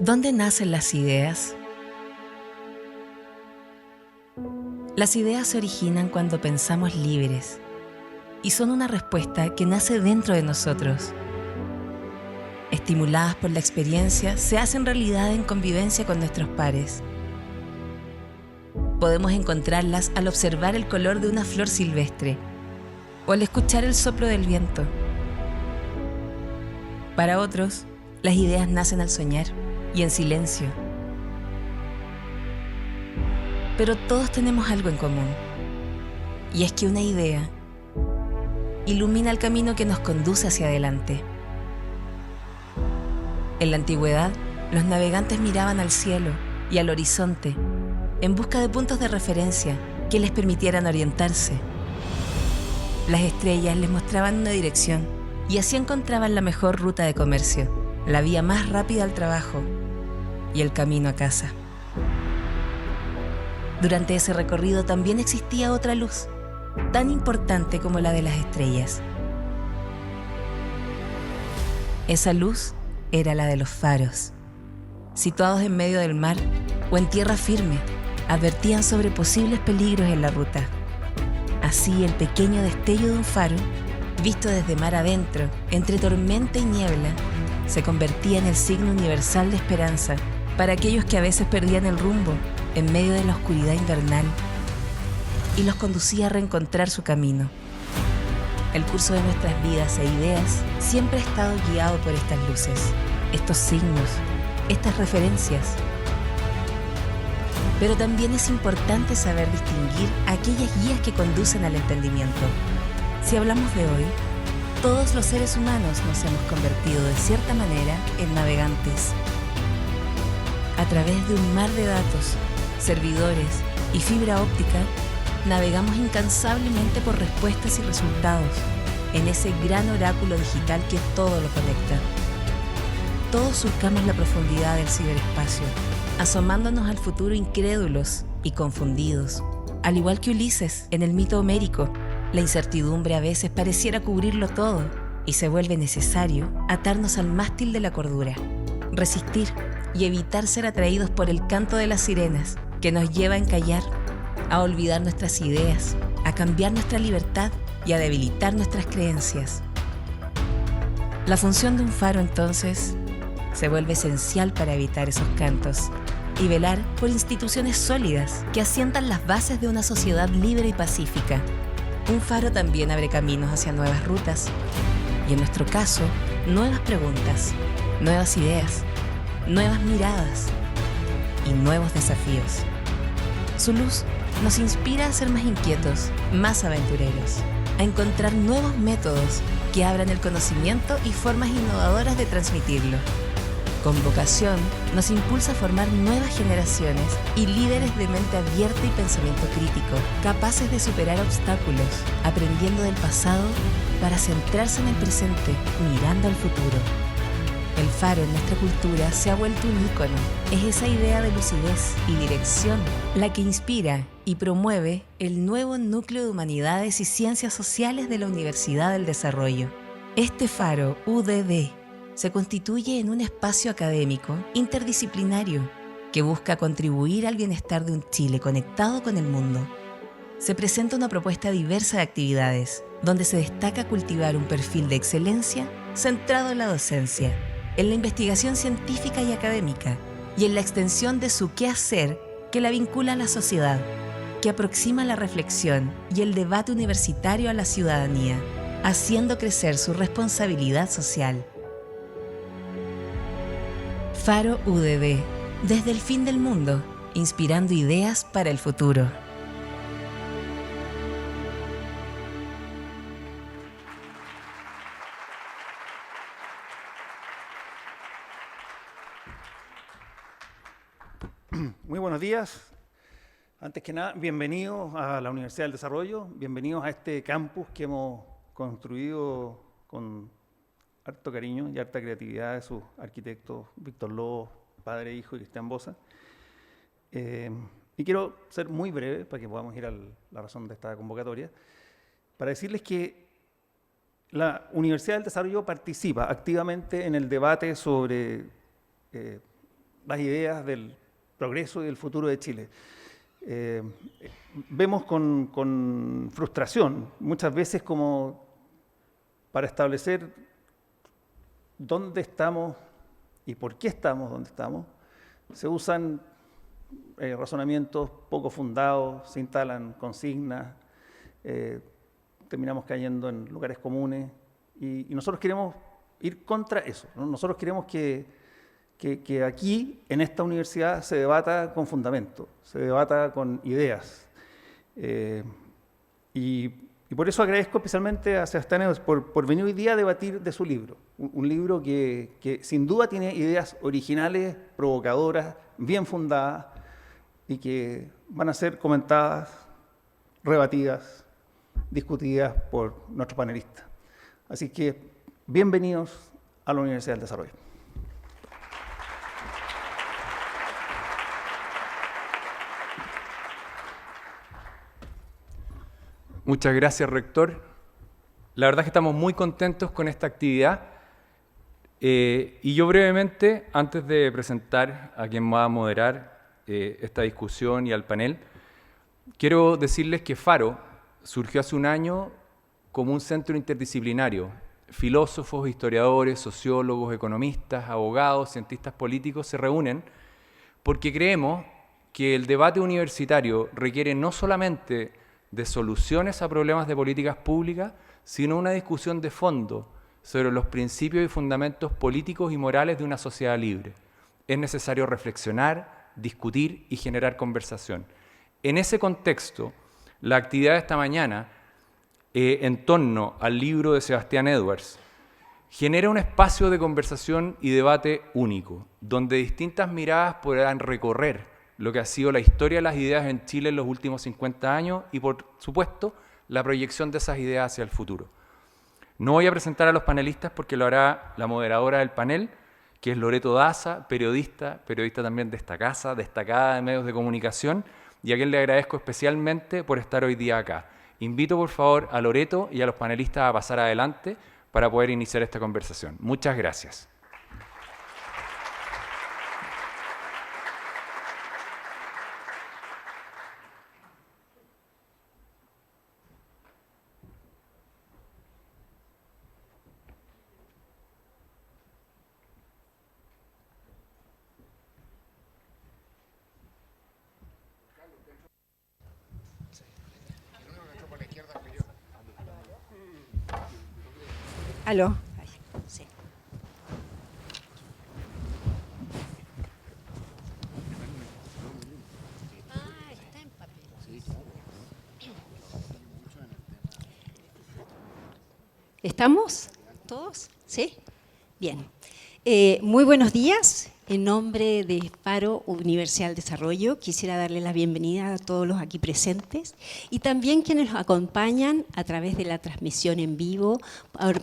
¿Dónde nacen las ideas? Las ideas se originan cuando pensamos libres y son una respuesta que nace dentro de nosotros. Estimuladas por la experiencia, se hacen realidad en convivencia con nuestros pares. Podemos encontrarlas al observar el color de una flor silvestre o al escuchar el soplo del viento. Para otros, las ideas nacen al soñar y en silencio. Pero todos tenemos algo en común, y es que una idea ilumina el camino que nos conduce hacia adelante. En la antigüedad, los navegantes miraban al cielo y al horizonte en busca de puntos de referencia que les permitieran orientarse. Las estrellas les mostraban una dirección y así encontraban la mejor ruta de comercio, la vía más rápida al trabajo y el camino a casa. Durante ese recorrido también existía otra luz, tan importante como la de las estrellas. Esa luz era la de los faros. Situados en medio del mar o en tierra firme, advertían sobre posibles peligros en la ruta. Así, el pequeño destello de un faro, visto desde mar adentro, entre tormenta y niebla, se convertía en el signo universal de esperanza para aquellos que a veces perdían el rumbo en medio de la oscuridad invernal y los conducía a reencontrar su camino. El curso de nuestras vidas e ideas siempre ha estado guiado por estas luces, estos signos, estas referencias. Pero también es importante saber distinguir aquellas guías que conducen al entendimiento. Si hablamos de hoy, todos los seres humanos nos hemos convertido de cierta manera en navegantes. A través de un mar de datos, servidores y fibra óptica, navegamos incansablemente por respuestas y resultados en ese gran oráculo digital que todo lo conecta. Todos surcamos la profundidad del ciberespacio, asomándonos al futuro incrédulos y confundidos. Al igual que Ulises en el mito homérico, la incertidumbre a veces pareciera cubrirlo todo y se vuelve necesario atarnos al mástil de la cordura, resistir y evitar ser atraídos por el canto de las sirenas que nos lleva a encallar, a olvidar nuestras ideas, a cambiar nuestra libertad y a debilitar nuestras creencias. La función de un faro, entonces, se vuelve esencial para evitar esos cantos y velar por instituciones sólidas que asientan las bases de una sociedad libre y pacífica. Un faro también abre caminos hacia nuevas rutas y, en nuestro caso, nuevas preguntas, nuevas ideas, nuevas miradas y nuevos desafíos. Su luz nos inspira a ser más inquietos, más aventureros, a encontrar nuevos métodos que abran el conocimiento y formas innovadoras de transmitirlo. Con vocación, nos impulsa a formar nuevas generaciones y líderes de mente abierta y pensamiento crítico, capaces de superar obstáculos, aprendiendo del pasado para centrarse en el presente, mirando al futuro. El faro en nuestra cultura se ha vuelto un ícono. Es esa idea de lucidez y dirección la que inspira y promueve el nuevo Núcleo de Humanidades y Ciencias Sociales de la Universidad del Desarrollo. Este faro, UDD, se constituye en un espacio académico interdisciplinario que busca contribuir al bienestar de un Chile conectado con el mundo. Se presenta una propuesta diversa de actividades, donde se destaca cultivar un perfil de excelencia centrado en la docencia, en la investigación científica y académica, y en la extensión de su quehacer que la vincula a la sociedad, que aproxima la reflexión y el debate universitario a la ciudadanía, haciendo crecer su responsabilidad social. Faro UDD, desde el fin del mundo, inspirando ideas para el futuro. Muy buenos días. Antes que nada, bienvenidos a la Universidad del Desarrollo, bienvenidos a este campus que hemos construido con harto cariño y harta creatividad de sus arquitectos Víctor Lobo, padre, hijo, y Cristian Bosa. Y quiero ser muy breve para que podamos ir a la razón de esta convocatoria, para decirles que la Universidad del Desarrollo participa activamente en el debate sobre las ideas del progreso y del futuro de Chile. Vemos con frustración muchas veces como para establecer dónde estamos y por qué estamos donde estamos, se usan razonamientos poco fundados, se instalan consignas, terminamos cayendo en lugares comunes y nosotros queremos ir contra eso, ¿no? Nosotros queremos que aquí, en esta universidad, se debata con fundamento, se debata con ideas. Y por eso agradezco especialmente a Sebastián Edwards por venir hoy día a debatir de su libro. Un libro que sin duda tiene ideas originales, provocadoras, bien fundadas y que van a ser comentadas, rebatidas, discutidas por nuestros panelistas. Así que bienvenidos a la Universidad del Desarrollo. Muchas gracias, rector. La verdad es que estamos muy contentos con esta actividad. Y yo brevemente, antes de presentar a quien va a moderar esta discusión y al panel, quiero decirles que Faro surgió hace un año como un centro interdisciplinario. Filósofos, historiadores, sociólogos, economistas, abogados, cientistas políticos se reúnen porque creemos que el debate universitario requiere no solamente de soluciones a problemas de políticas públicas, sino una discusión de fondo sobre los principios y fundamentos políticos y morales de una sociedad libre. Es necesario reflexionar, discutir y generar conversación. En ese contexto, la actividad de esta mañana, en torno al libro de Sebastián Edwards, genera un espacio de conversación y debate único, donde distintas miradas podrán recorrer lo que ha sido la historia de las ideas en Chile en los últimos 50 años y, por supuesto, la proyección de esas ideas hacia el futuro. No voy a presentar a los panelistas porque lo hará la moderadora del panel, que es Loreto Daza, periodista también de esta casa, destacada de medios de comunicación, y a quien le agradezco especialmente por estar hoy día acá. Invito, por favor, a Loreto y a los panelistas a pasar adelante para poder iniciar esta conversación. Muchas gracias. Aló. Sí. Está en papel. ¿Estamos? ¿Todos? ¿Sí? Bien. Muy buenos días. En nombre de Faro Universidad del Desarrollo, quisiera darle la bienvenida a todos los aquí presentes y también quienes nos acompañan a través de la transmisión en vivo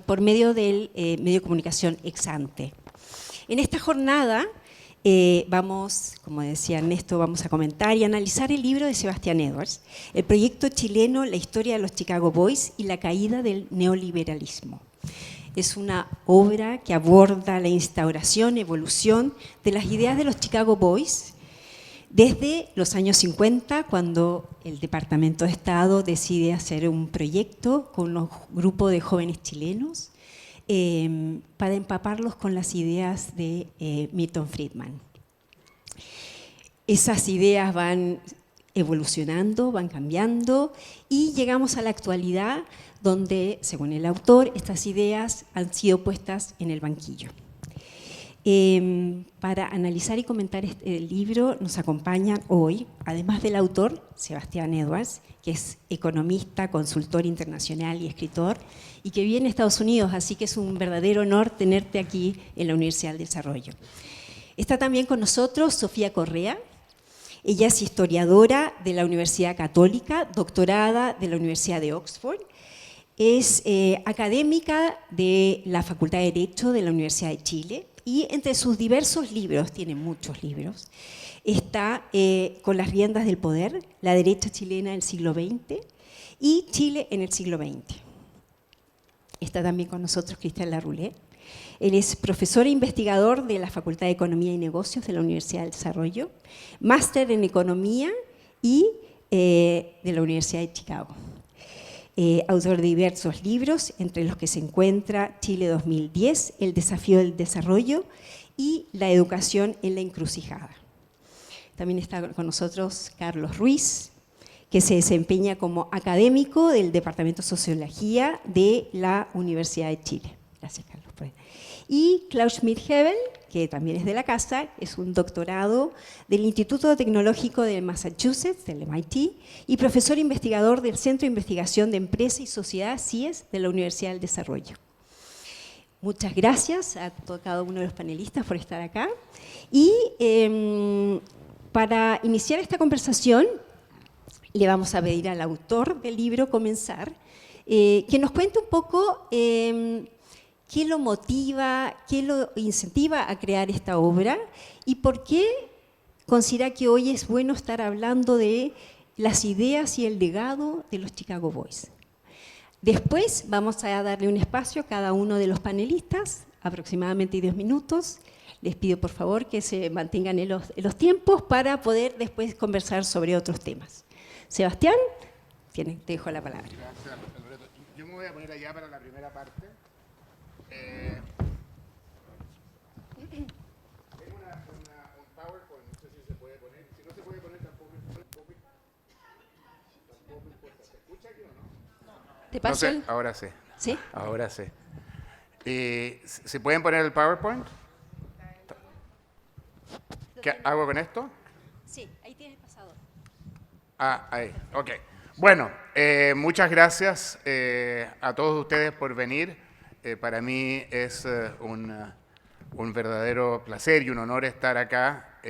por medio del medio de comunicación Exante. En esta jornada vamos, como decía Ernesto, vamos a comentar y analizar el libro de Sebastián Edwards, el proyecto chileno La historia de los Chicago Boys y la caída del neoliberalismo. Es una obra que aborda la instauración, evolución de las ideas de los Chicago Boys desde los años 50, cuando el Departamento de Estado decide hacer un proyecto con un grupo de jóvenes chilenos para empaparlos con las ideas de Milton Friedman. Esas ideas van evolucionando, van cambiando y llegamos a la actualidad donde, según el autor, estas ideas han sido puestas en el banquillo. Para analizar y comentar el libro nos acompañan hoy, además del autor, Sebastián Edwards, que es economista, consultor internacional y escritor, y que viene a Estados Unidos, así que es un verdadero honor tenerte aquí en la Universidad del Desarrollo. Está también con nosotros Sofía Correa. Ella es historiadora de la Universidad Católica, doctorada de la Universidad de Oxford. Es académica de la Facultad de Derecho de la Universidad de Chile y entre sus diversos libros, tiene muchos libros, está Con las riendas del poder, la derecha chilena del siglo XX y Chile en el siglo XX. Está también con nosotros Cristian Larroulet. Él es profesor e investigador de la Facultad de Economía y Negocios de la Universidad del Desarrollo, máster en Economía y de la Universidad de Chicago. Autor de diversos libros, entre los que se encuentra Chile 2010, El desafío del desarrollo y La educación en la encrucijada. También está con nosotros Carlos Ruiz, que se desempeña como académico del Departamento de Sociología de la Universidad de Chile. Gracias, Carlos. Y Klaus Schmidt-Hebel, que también es de la casa, es un doctorado del Instituto Tecnológico de Massachusetts, del MIT, y profesor investigador del Centro de Investigación de Empresa y Sociedad, CIES, de la Universidad del Desarrollo. Muchas gracias a cada uno de los panelistas por estar acá. Y para iniciar esta conversación, le vamos a pedir al autor del libro comenzar, que nos cuente un poco qué lo motiva, qué lo incentiva a crear esta obra y por qué considera que hoy es bueno estar hablando de las ideas y el legado de los Chicago Boys. Después vamos a darle un espacio a cada uno de los panelistas, aproximadamente 10 minutos. Les pido por favor que se mantengan en los tiempos para poder después conversar sobre otros temas. Sebastián, te dejo la palabra. Gracias, Loreto. Yo me voy a poner allá para la primera parte. Tengo un PowerPoint, no sé si se puede poner. Si no se puede poner tampoco importa. ¿Se escucha aquí o no? ¿Te paso? No sé, ahora sí. ¿Sí? Ahora sí. ¿Se pueden poner el PowerPoint? ¿Qué hago con esto? Sí, ahí tienes el pasador. Ah, ahí, ok. Bueno, muchas gracias a todos ustedes por venir. Para mí es un verdadero placer y un honor estar acá.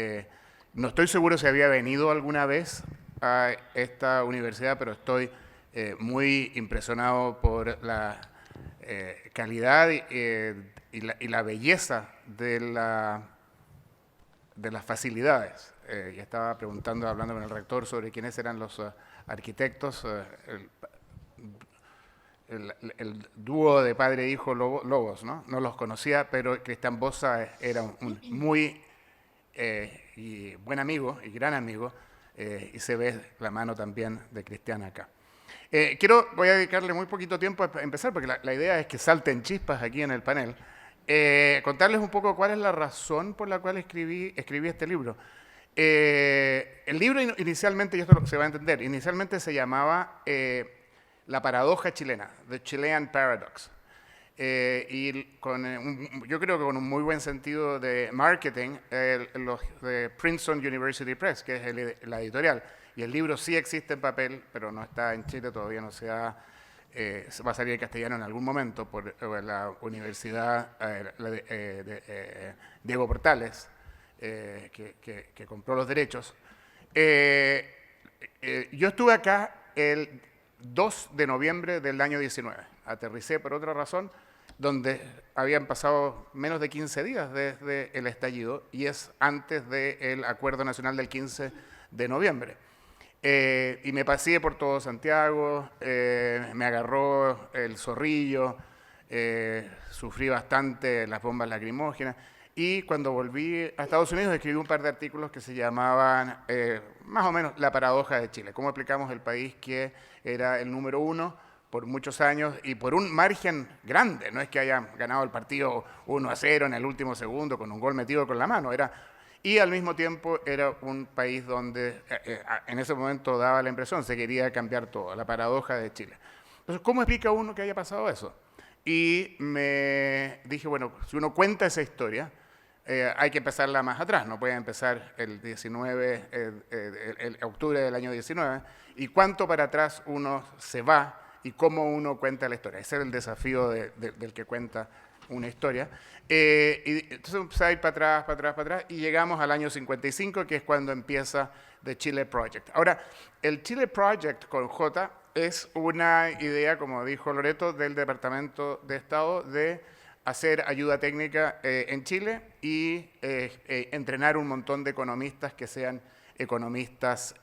No estoy seguro si había venido alguna vez a esta universidad, pero estoy muy impresionado por la calidad y la belleza de las facilidades. Ya estaba hablando con el rector sobre quiénes eran los arquitectos, el dúo de padre e hijo Lobos, ¿no? No los conocía, pero Cristian Bosa era un muy y buen amigo y gran amigo, y se ve la mano también de Cristian acá. Voy a dedicarle muy poquito tiempo a empezar, porque la idea es que salten chispas aquí en el panel. Contarles un poco cuál es la razón por la cual escribí este libro. El libro inicialmente, y esto se va a entender, inicialmente se llamaba La paradoja chilena, The Chilean Paradox. Yo creo que con un muy buen sentido de marketing, los de Princeton University Press, que es la editorial, y el libro sí existe en papel, pero no está en Chile, todavía no se va a salir en castellano en algún momento por la Universidad Diego Portales, que compró los derechos. Yo estuve acá el 2 de noviembre del año 19. Aterricé por otra razón, donde habían pasado menos de 15 días desde el estallido y es antes del Acuerdo Nacional del 15 de noviembre. Y me paseé por todo Santiago, me agarró el zorrillo, sufrí bastante las bombas lacrimógenas. Y cuando volví a Estados Unidos escribí un par de artículos que se llamaban más o menos La paradoja de Chile. Cómo explicamos el país que era el número 1 por muchos años y por un margen grande. No es que hayan ganado el partido 1-0 en el último segundo con un gol metido con la mano. Y al mismo tiempo era un país donde en ese momento daba la impresión, se quería cambiar todo. La paradoja de Chile. Entonces, ¿cómo explica uno que haya pasado eso? Y me dije, bueno, si uno cuenta esa historia, hay que empezarla más atrás, no puede empezar el octubre del año 19, y cuánto para atrás uno se va y cómo uno cuenta la historia. Ese es el desafío del que cuenta una historia. Y entonces empecé a ir para atrás, y llegamos al año 55, que es cuando empieza The Chile Project. Ahora, el Chile Project con J es una idea, como dijo Loreto, del Departamento de Estado de hacer ayuda técnica en Chile y entrenar un montón de economistas que sean economistas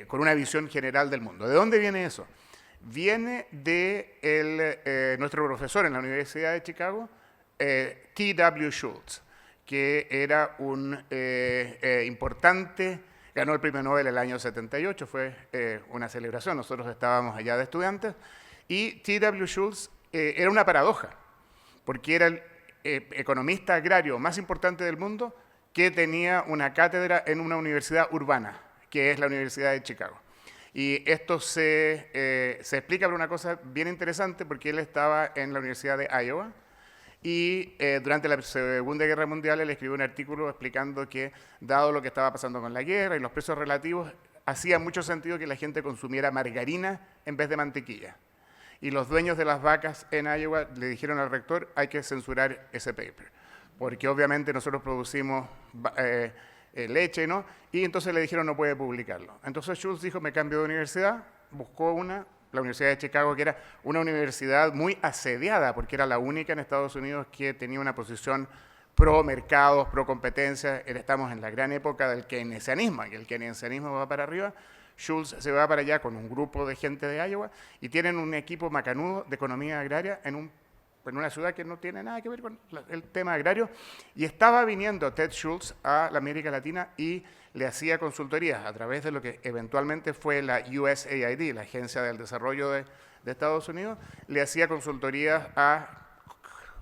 con una visión general del mundo. ¿De dónde viene eso? viene de nuestro profesor en la Universidad de Chicago, T.W. Schultz, que era un importante, ganó el premio Nobel el año 78, fue una celebración, nosotros estábamos allá de estudiantes, y T.W. Schultz era una paradoja, porque era el economista agrario más importante del mundo que tenía una cátedra en una universidad urbana, que es la Universidad de Chicago. Y esto se explica por una cosa bien interesante, porque él estaba en la Universidad de Iowa, y durante la Segunda Guerra Mundial él escribió un artículo explicando que, dado lo que estaba pasando con la guerra y los precios relativos, hacía mucho sentido que la gente consumiera margarina en vez de mantequilla. Y los dueños de las vacas en Iowa le dijeron al rector, hay que censurar ese paper, porque obviamente nosotros producimos leche, ¿no? Y entonces le dijeron, no puede publicarlo. Entonces Schultz dijo, me cambio de universidad, buscó la Universidad de Chicago, que era una universidad muy asediada, porque era la única en Estados Unidos que tenía una posición pro mercados, pro competencia. Estamos en la gran época del keynesianismo, que el keynesianismo va para arriba. Schultz se va para allá con un grupo de gente de Iowa y tienen un equipo macanudo de economía agraria en una ciudad que no tiene nada que ver con el tema agrario. Y estaba viniendo Ted Schultz a la América Latina y le hacía consultorías a través de lo que eventualmente fue la USAID, la Agencia del Desarrollo de Estados Unidos, le hacía consultorías a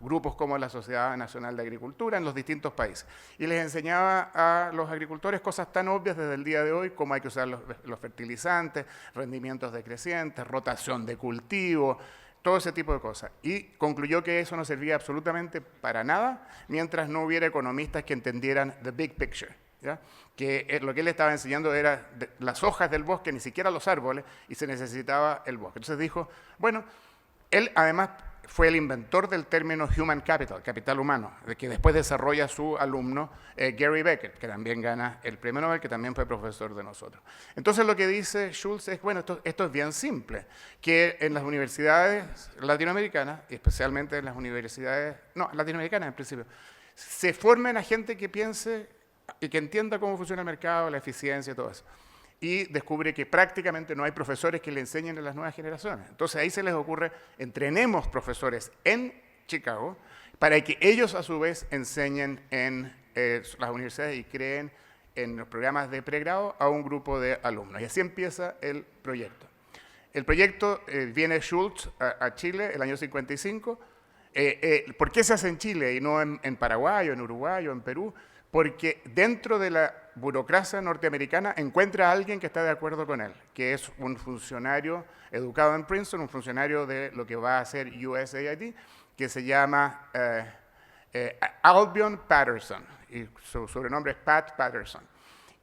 grupos como la Sociedad Nacional de Agricultura en los distintos países. Y les enseñaba a los agricultores cosas tan obvias desde el día de hoy, como hay que usar los fertilizantes, rendimientos decrecientes, rotación de cultivo, todo ese tipo de cosas. Y concluyó que eso no servía absolutamente para nada mientras no hubiera economistas que entendieran the big picture, ¿ya? Que lo que él estaba enseñando era las hojas del bosque, ni siquiera los árboles, y se necesitaba el bosque. Entonces dijo, bueno, él además fue el inventor del término human capital, capital humano, de que después desarrolla su alumno Gary Becker, que también gana el premio Nobel, que también fue profesor de nosotros. Entonces lo que dice Schultz es, bueno, esto es bien simple, que en las universidades latinoamericanas, y especialmente en las universidades, no, latinoamericanas en principio, se formen a gente que piense y que entienda cómo funciona el mercado, la eficiencia y todo eso. Y descubre que prácticamente no hay profesores que le enseñen a las nuevas generaciones. Entonces ahí se les ocurre, entrenemos profesores en Chicago para que ellos a su vez enseñen en las universidades y creen en los programas de pregrado a un grupo de alumnos. Y así empieza el proyecto. El proyecto viene Schultz a Chile el año 55. ¿Por qué se hace en Chile y no en Paraguay o en Uruguay o en Perú? Porque dentro de la burocracia norteamericana encuentra a alguien que está de acuerdo con él, que es un funcionario educado en Princeton, un funcionario de lo que va a ser USAID, que se llama Albion Patterson, y su sobrenombre es Pat Patterson,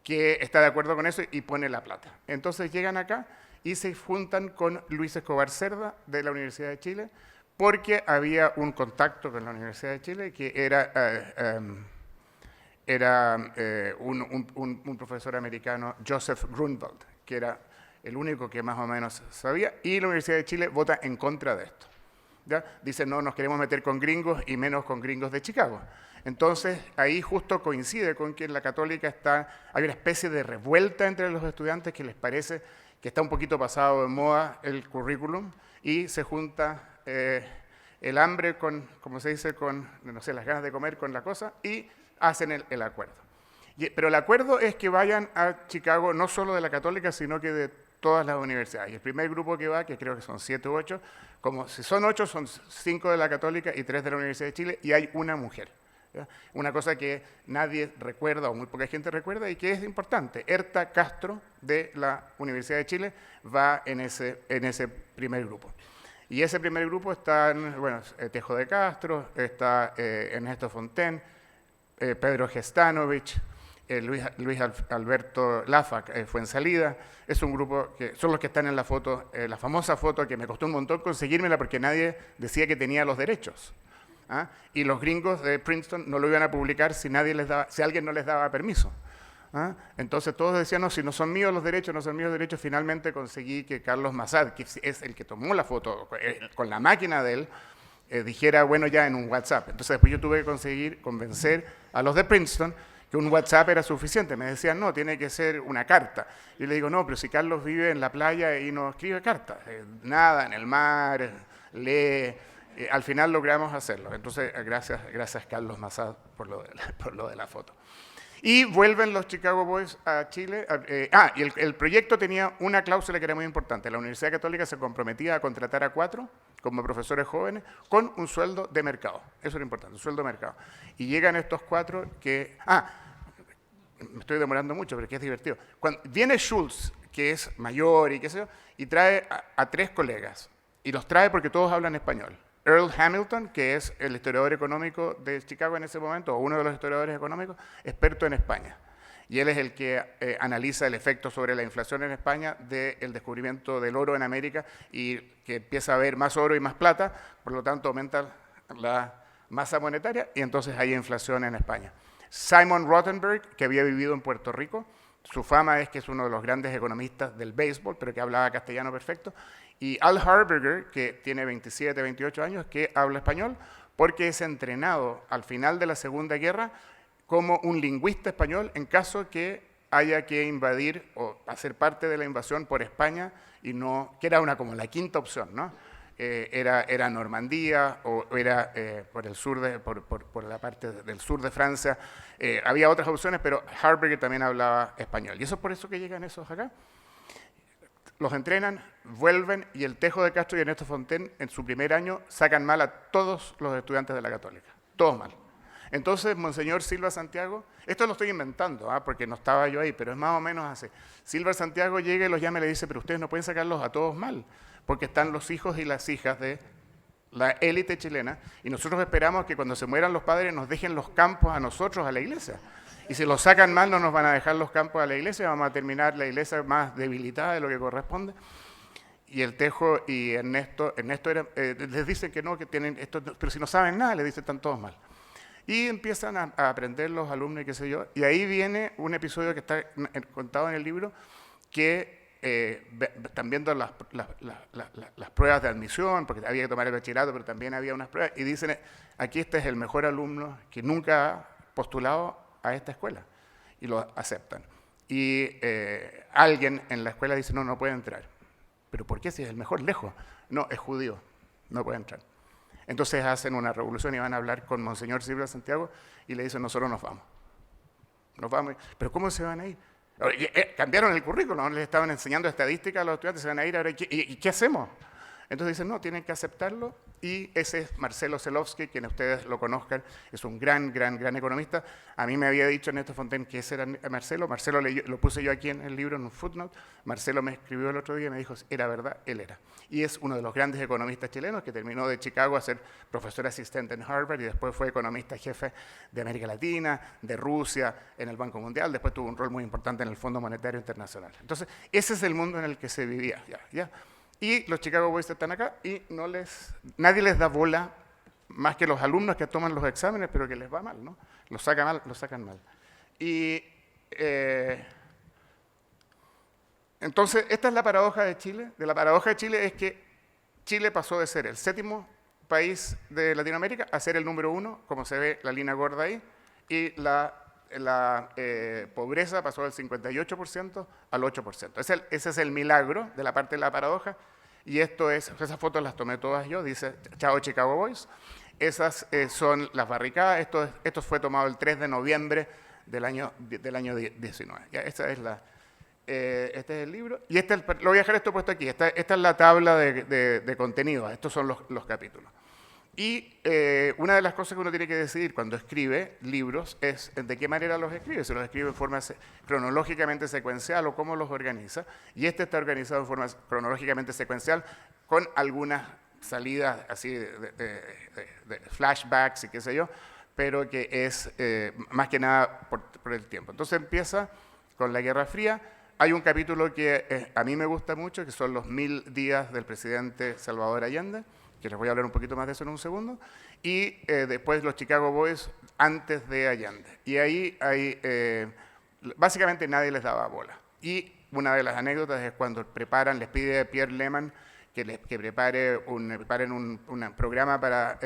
que está de acuerdo con eso y pone la plata. Entonces llegan acá y se juntan con Luis Escobar Cerda de la Universidad de Chile, porque había un contacto con la Universidad de Chile que era un profesor americano, Joseph Grunwald, que era el único que más o menos sabía, y la Universidad de Chile vota en contra de esto. ¿Ya? Dice, no nos queremos meter con gringos y menos con gringos de Chicago. Entonces, ahí justo coincide con que en la Católica hay una especie de revuelta entre los estudiantes que les parece que está un poquito pasado de moda el currículum y se junta el hambre con, como se dice, con, no sé, las ganas de comer con la cosa y hacen el acuerdo. Pero el acuerdo es que vayan a Chicago no solo de la Católica, sino que de todas las universidades. Y el primer grupo que va, que creo que son 7 u 8, como si son 8, son 5 de la Católica y 3 de la Universidad de Chile, y hay una mujer. ¿Ya? Una cosa que nadie recuerda, o muy poca gente recuerda, y que es importante. Herta Castro, de la Universidad de Chile, va en ese primer grupo. Y ese primer grupo están, bueno, Tejo de Castro, está Ernesto Fontaine, Pedro Gestanovich, Luis Alberto Lafac, Fuensalida. Es un grupo que son los que están en la foto, la famosa foto que me costó un montón conseguírmela porque nadie decía que tenía los derechos. ¿Ah? Y los gringos de Princeton no lo iban a publicar si alguien no les daba permiso. ¿Ah? Entonces todos decían, no, si no son míos los derechos, no son míos los derechos. Finalmente conseguí que Carlos Massad, que es el que tomó la foto con la máquina de él, dijera, bueno, ya en un WhatsApp. Entonces después yo tuve que convencer a los de Princeton que un WhatsApp era suficiente. Me decían, no, tiene que ser una carta. Y le digo, no, pero si Carlos vive en la playa y no escribe cartas, nada, en el mar, lee. Al final logramos hacerlo. Entonces, gracias Carlos Massad por lo de la foto. Y vuelven los Chicago Boys a Chile. Y el proyecto tenía una cláusula que era muy importante. La Universidad Católica se comprometía a contratar a 4 como profesores jóvenes con un sueldo de mercado. Eso era importante, un sueldo de mercado. Y llegan estos 4 que... me estoy demorando mucho, pero que es divertido. Viene Schultz, que es mayor y qué sé yo, y trae a 3 colegas. Y los trae porque todos hablan español. Earl Hamilton, que es el historiador económico de Chicago en ese momento, o uno de los historiadores económicos, experto en España. Y él es el que analiza el efecto sobre la inflación en España del descubrimiento del oro en América y que empieza a haber más oro y más plata, por lo tanto aumenta la masa monetaria y entonces hay inflación en España. Simon Rothenberg, que había vivido en Puerto Rico, su fama es que es uno de los grandes economistas del béisbol, pero que hablaba castellano perfecto. Y Al Harberger, que tiene 27, 28 años, que habla español, porque es entrenado al final de la Segunda Guerra como un lingüista español en caso que haya que invadir o hacer parte de la invasión por España, y no, que era como la quinta opción, ¿no? Era Normandía o era por el sur por la parte del sur de Francia. Había otras opciones, pero Harberger también hablaba español. Y eso es por eso que llegan esos acá. Los entrenan, vuelven, y el Tejo de Castro y Ernesto Fontaine en su primer año sacan mal a todos los estudiantes de la Católica, todos mal. Entonces, Monseñor Silva Santiago, esto lo estoy inventando, porque no estaba yo ahí, pero es más o menos así. Silva Santiago llega y los llama y le dice, pero ustedes no pueden sacarlos a todos mal, porque están los hijos y las hijas de la élite chilena, y nosotros esperamos que cuando se mueran los padres nos dejen los campos a nosotros, a la iglesia. Y si los sacan mal, no nos van a dejar los campos a la iglesia, vamos a terminar la iglesia más debilitada de lo que corresponde. Y el Tejo y Ernesto les dicen que no, que tienen esto, pero si no saben nada, les dicen están todos mal. Y empiezan a aprender los alumnos y qué sé yo. Y ahí viene un episodio que está contado en el libro, que están viendo las pruebas de admisión, porque había que tomar el bachillerato, pero también había unas pruebas, y dicen, aquí este es el mejor alumno que nunca ha postulado a esta escuela, y lo aceptan. Y alguien en la escuela dice, no puede entrar. ¿Pero por qué? Si es el mejor, lejos. No, es judío, no puede entrar. Entonces hacen una revolución y van a hablar con Monseñor Silva Santiago y le dicen, nosotros nos vamos. Nos vamos. ¿Pero cómo se van a ir? Cambiaron el currículo, ¿no? Les estaban enseñando estadística a los estudiantes, se van a ir ahora, ¿y qué hacemos? Entonces dicen, no, tienen que aceptarlo, y ese es Marcelo Zelowski, quien ustedes lo conozcan, es un gran economista. A mí me había dicho Ernesto Fontaine que ese era Marcelo, lo puse yo aquí en el libro, en un footnote. Marcelo me escribió el otro día y me dijo, era verdad, él era. Y es uno de los grandes economistas chilenos que terminó de Chicago a ser profesor asistente en Harvard y después fue economista jefe de América Latina, de Rusia, en el Banco Mundial, después tuvo un rol muy importante en el Fondo Monetario Internacional. Entonces, ese es el mundo en el que se vivía. ¿Ya? Y los Chicago Boys están acá y nadie les da bola, más que los alumnos que toman los exámenes, pero que les va mal, ¿no? Los sacan mal. Y entonces, esta es la paradoja de Chile. La paradoja de Chile es que Chile pasó de ser el 7º país de Latinoamérica a ser el número 1, como se ve la línea gorda ahí, y la pobreza pasó del 58% al 8%. Ese es el milagro de la parte de la paradoja, y esas fotos las tomé todas yo, dice Chao Chicago Boys. Esas son las barricadas, esto fue tomado el 3 de noviembre del año 19. Ya, este es el libro, y lo voy a dejar esto puesto aquí, esta es la tabla de contenido, estos son los capítulos. Y una de las cosas que uno tiene que decidir cuando escribe libros es de qué manera los escribe, si los escribe en forma cronológicamente secuencial o cómo los organiza. Y este está organizado en forma cronológicamente secuencial con algunas salidas así de flashbacks y qué sé yo, pero que es más que nada por el tiempo. Entonces empieza con la Guerra Fría. Hay un capítulo que a mí me gusta mucho, que son los 1000 días del presidente Salvador Allende, que les voy a hablar un poquito más de eso en un segundo, y después los Chicago Boys antes de Allende. Y ahí básicamente nadie les daba bola. Y una de las anécdotas es cuando les pide a Pierre Lehmann que preparen un programa para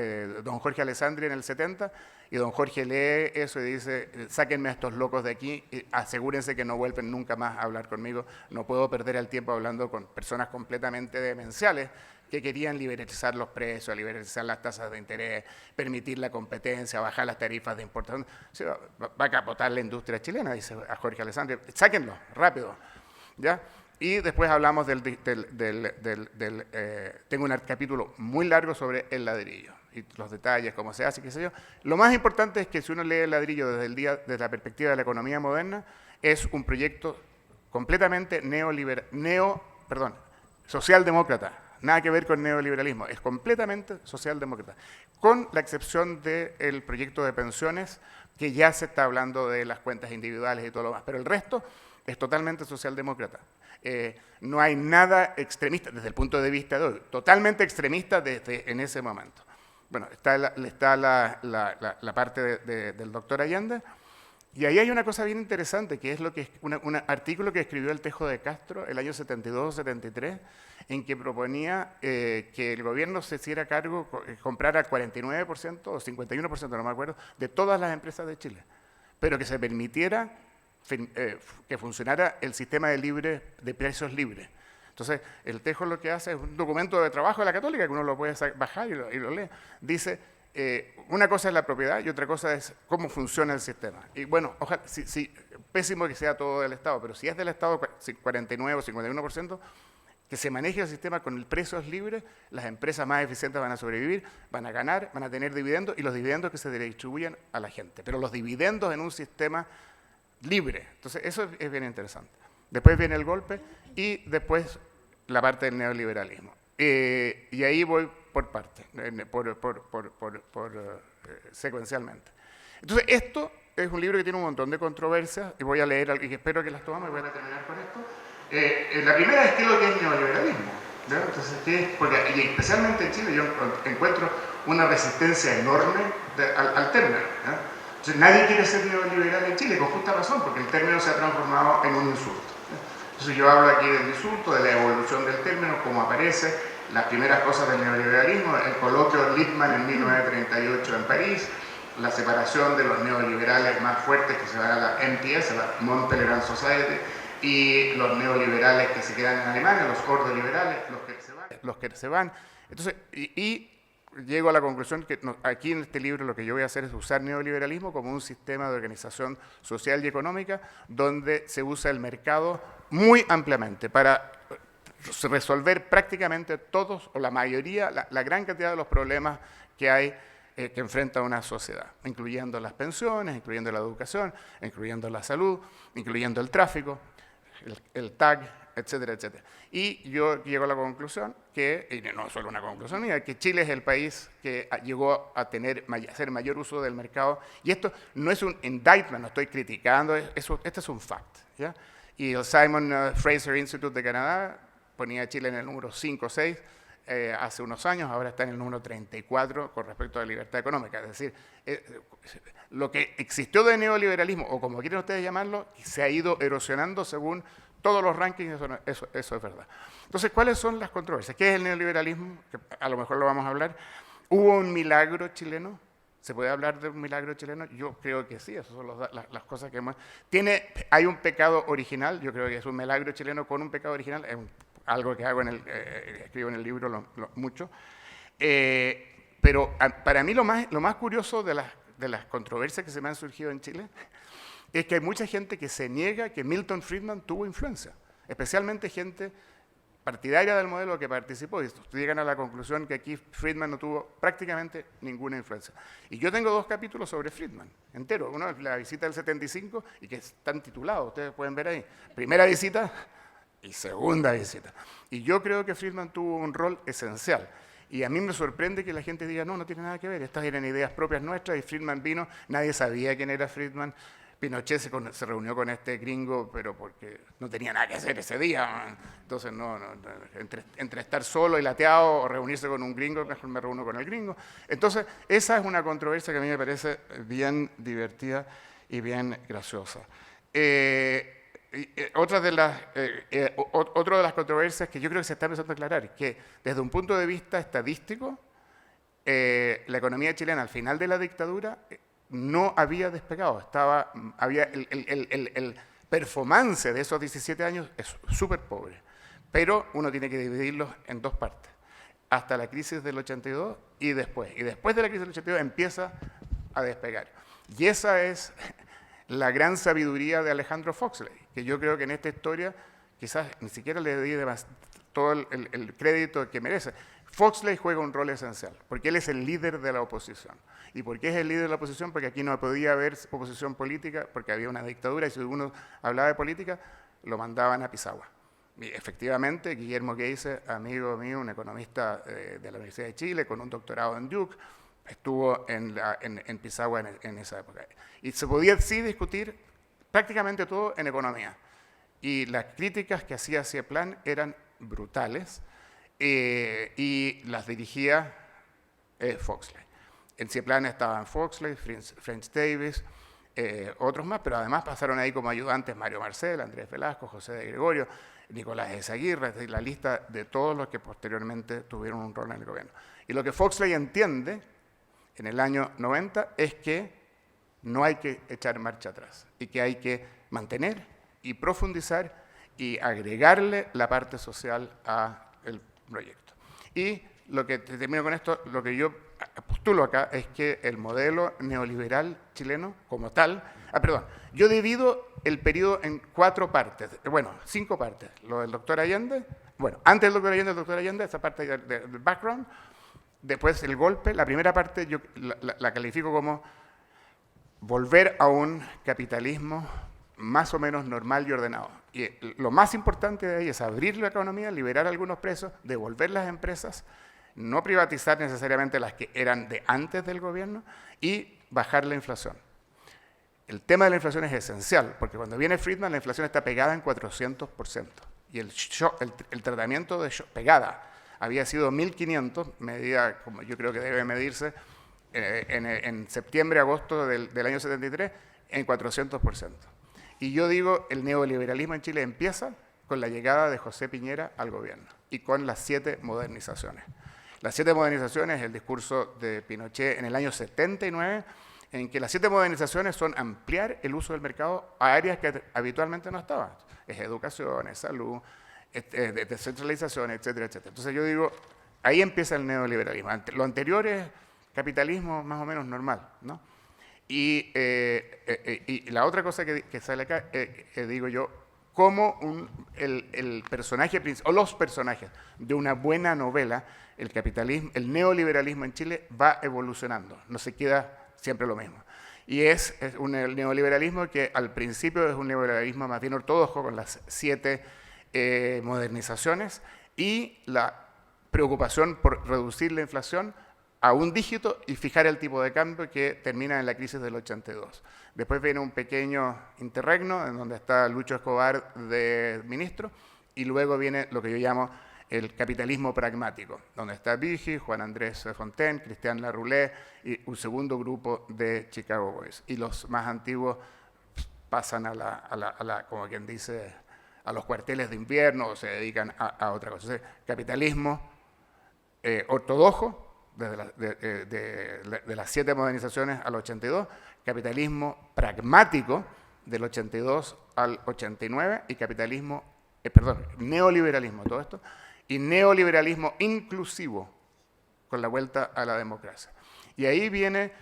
don Jorge Alessandri en el 70, y don Jorge lee eso y dice, sáquenme a estos locos de aquí, y asegúrense que no vuelven nunca más a hablar conmigo, no puedo perder el tiempo hablando con personas completamente demenciales que querían liberalizar los precios, liberalizar las tasas de interés, permitir la competencia, bajar las tarifas de importación. O sea, va a capotar la industria chilena, dice a Jorge Alessandri, sáquenlo, rápido, ¿ya? Y después hablamos tengo un capítulo muy largo sobre el ladrillo y los detalles, cómo se hace, qué sé yo. Lo más importante es que si uno lee el ladrillo desde la perspectiva de la economía moderna, es un proyecto completamente socialdemócrata. Nada que ver con neoliberalismo, es completamente socialdemócrata, con la excepción del proyecto de pensiones, que ya se está hablando de las cuentas individuales y todo lo demás, pero el resto es totalmente socialdemócrata. No hay nada extremista desde el punto de vista de hoy, totalmente extremista desde en ese momento. Bueno, está la parte del doctor Allende, y ahí hay una cosa bien interesante, que es un artículo que escribió el Tejo de Castro el año 72-73, en que proponía que el gobierno se hiciera cargo, comprara 49% o 51%, no me acuerdo, de todas las empresas de Chile, pero que se permitiera que funcionara el sistema de precios libres. Entonces, el Tejo lo que hace es un documento de trabajo de la Católica, que uno lo puede bajar y lo lee. Dice, una cosa es la propiedad y otra cosa es cómo funciona el sistema. Y bueno, ojalá, pésimo que sea todo del Estado, pero si es del Estado 49 o 51%, que se maneje el sistema con el precios libres, las empresas más eficientes van a sobrevivir, van a ganar, van a tener dividendos, y los dividendos que se distribuyen a la gente. Pero los dividendos en un sistema libre. Entonces, eso es bien interesante. Después viene el golpe y después la parte del neoliberalismo. Y ahí voy por partes, secuencialmente. Entonces, esto es un libro que tiene un montón de controversias, y voy a leer, y espero que las tomemos, y voy a terminar con esto. La primera es qué es lo que es neoliberalismo, ¿no? Entonces, porque y especialmente en Chile yo encuentro una resistencia enorme al término, ¿no? Entonces, nadie quiere ser neoliberal en Chile, con justa razón, porque el término se ha transformado en un insulto, ¿no? Entonces yo hablo aquí del insulto, de la evolución del término, cómo aparece, las primeras cosas del neoliberalismo, el coloquio Lippmann en 1938 en París, la separación de los neoliberales más fuertes que se van a la MPS, la Mont-Pelerin Society, y los neoliberales que se quedan en Alemania, los ordoliberales, los que se van. Entonces, y llego a la conclusión que aquí en este libro lo que yo voy a hacer es usar neoliberalismo como un sistema de organización social y económica donde se usa el mercado muy ampliamente para resolver prácticamente todos, o la mayoría, la gran cantidad de los problemas que hay que enfrenta una sociedad, incluyendo las pensiones, incluyendo la educación, incluyendo la salud, incluyendo el tráfico, el TAG, etcétera, etcétera. Y yo llego a la conclusión que, y no solo una conclusión mía, que Chile es el país que llegó a hacer mayor uso del mercado, y esto no es un indictment, no estoy criticando, este es un fact, ¿ya? Y el Simon Fraser Institute de Canadá ponía a Chile en el número 5 o 6 hace unos años, ahora está en el número 34 con respecto a la libertad económica. Es decir, lo que existió de neoliberalismo, o como quieren ustedes llamarlo, se ha ido erosionando según todos los rankings, eso es verdad. Entonces, ¿cuáles son las controversias? ¿Qué es el neoliberalismo? Que a lo mejor lo vamos a hablar. ¿Hubo un milagro chileno? ¿Se puede hablar de un milagro chileno? Yo creo que sí, esas son las cosas que más... ¿Hay un pecado original? Yo creo que es un milagro chileno con un pecado original, es algo que hago escribo en el libro mucho. Pero para mí lo más curioso de las controversias que se me han surgido en Chile es que hay mucha gente que se niega que Milton Friedman tuvo influencia, especialmente gente partidaria del modelo que participó, y llegan a la conclusión que aquí Friedman no tuvo prácticamente ninguna influencia. Y yo tengo 2 capítulos sobre Friedman, entero. Uno es la visita del 75, y que están titulados, ustedes pueden ver ahí. Primera visita y segunda visita. Y yo creo que Friedman tuvo un rol esencial. Y a mí me sorprende que la gente diga, no tiene nada que ver, estas eran ideas propias nuestras, y Friedman vino, nadie sabía quién era Friedman. Pinochet se reunió con este gringo, pero porque no tenía nada que hacer ese día. Entonces, entre estar solo y lateado o reunirse con un gringo, mejor me reúno con el gringo. Entonces, esa es una controversia que a mí me parece bien divertida y bien graciosa. Otro de las controversias que yo creo que se está empezando a aclarar, que desde un punto de vista estadístico, la economía chilena al final de la dictadura no había despegado, había el performance de esos 17 años es súper pobre, pero uno tiene que dividirlos en dos partes, hasta la crisis del 82 y después de la crisis del 82 empieza a despegar. Y esa es la gran sabiduría de Alejandro Foxley, que yo creo que en esta historia quizás ni siquiera le di todo el crédito que merece. Foxley juega un rol esencial, porque él es el líder de la oposición. ¿Y por qué es el líder de la oposición? Porque aquí no podía haber oposición política, porque había una dictadura, y si uno hablaba de política, lo mandaban a Pisagua. Y efectivamente, Guillermo Geise, amigo mío, un economista de la Universidad de Chile, con un doctorado en Duke, estuvo en Pisagua en esa época. Y se podía sí discutir prácticamente todo en economía. Y las críticas que hacía ese plan eran brutales y las dirigía Foxley. En ese plan estaban Foxley, French Davis, otros más, pero además pasaron ahí como ayudantes Mario Marcel, Andrés Velasco, José de Gregorio, Nicolás Ezaguirre, la lista de todos los que posteriormente tuvieron un rol en el gobierno. Y lo que Foxley entiende en el año 90 es que no hay que echar marcha atrás y que hay que mantener y profundizar y agregarle la parte social al proyecto. Y lo que termino con esto, lo que yo postulo acá es que el modelo neoliberal chileno como tal, yo divido el periodo en 4 partes, 5 partes. Lo del doctor Allende, antes del doctor Allende, esa parte del background, después el golpe, la primera parte yo la califico como volver a un capitalismo más o menos normal y ordenado. Y lo más importante de ahí es abrir la economía, liberar algunos presos, devolver las empresas, no privatizar necesariamente las que eran de antes del gobierno y bajar la inflación. El tema de la inflación es esencial, porque cuando viene Friedman la inflación está pegada en 400%. Y el tratamiento de shock pegada había sido 1.500, medida como yo creo que debe medirse en septiembre, agosto del año 73, en 400%. Y yo digo, el neoliberalismo en Chile empieza con la llegada de José Piñera al gobierno y con las 7 modernizaciones. Las 7 modernizaciones, el discurso de Pinochet en el año 79, en que las 7 modernizaciones son ampliar el uso del mercado a áreas que habitualmente no estaban. Es educación, es salud, es descentralización, etcétera, etcétera. Entonces yo digo, ahí empieza el neoliberalismo. Lo anterior es capitalismo más o menos normal, ¿no? Y la otra cosa que sale acá, digo yo, cómo el personaje o los personajes de una buena novela, el neoliberalismo en Chile va evolucionando, no se queda siempre lo mismo. Y es un neoliberalismo que al principio es un neoliberalismo más bien ortodoxo, con las 7 modernizaciones y la preocupación por reducir la inflación a un dígito y fijar el tipo de cambio que termina en la crisis del 82. Después viene un pequeño interregno en donde está Lucho Escobar de ministro y luego viene lo que yo llamo el capitalismo pragmático, donde está Vigi, Juan Andrés Fontaine, Cristian Larroulé y un segundo grupo de Chicago Boys. Y los más antiguos pasan como quien dice, a los cuarteles de invierno o se dedican a otra cosa. Entonces, capitalismo ortodoxo, de las 7 modernizaciones al 82, capitalismo pragmático del 82 al 89 y neoliberalismo, todo esto, y neoliberalismo inclusivo con la vuelta a la democracia. Y ahí viene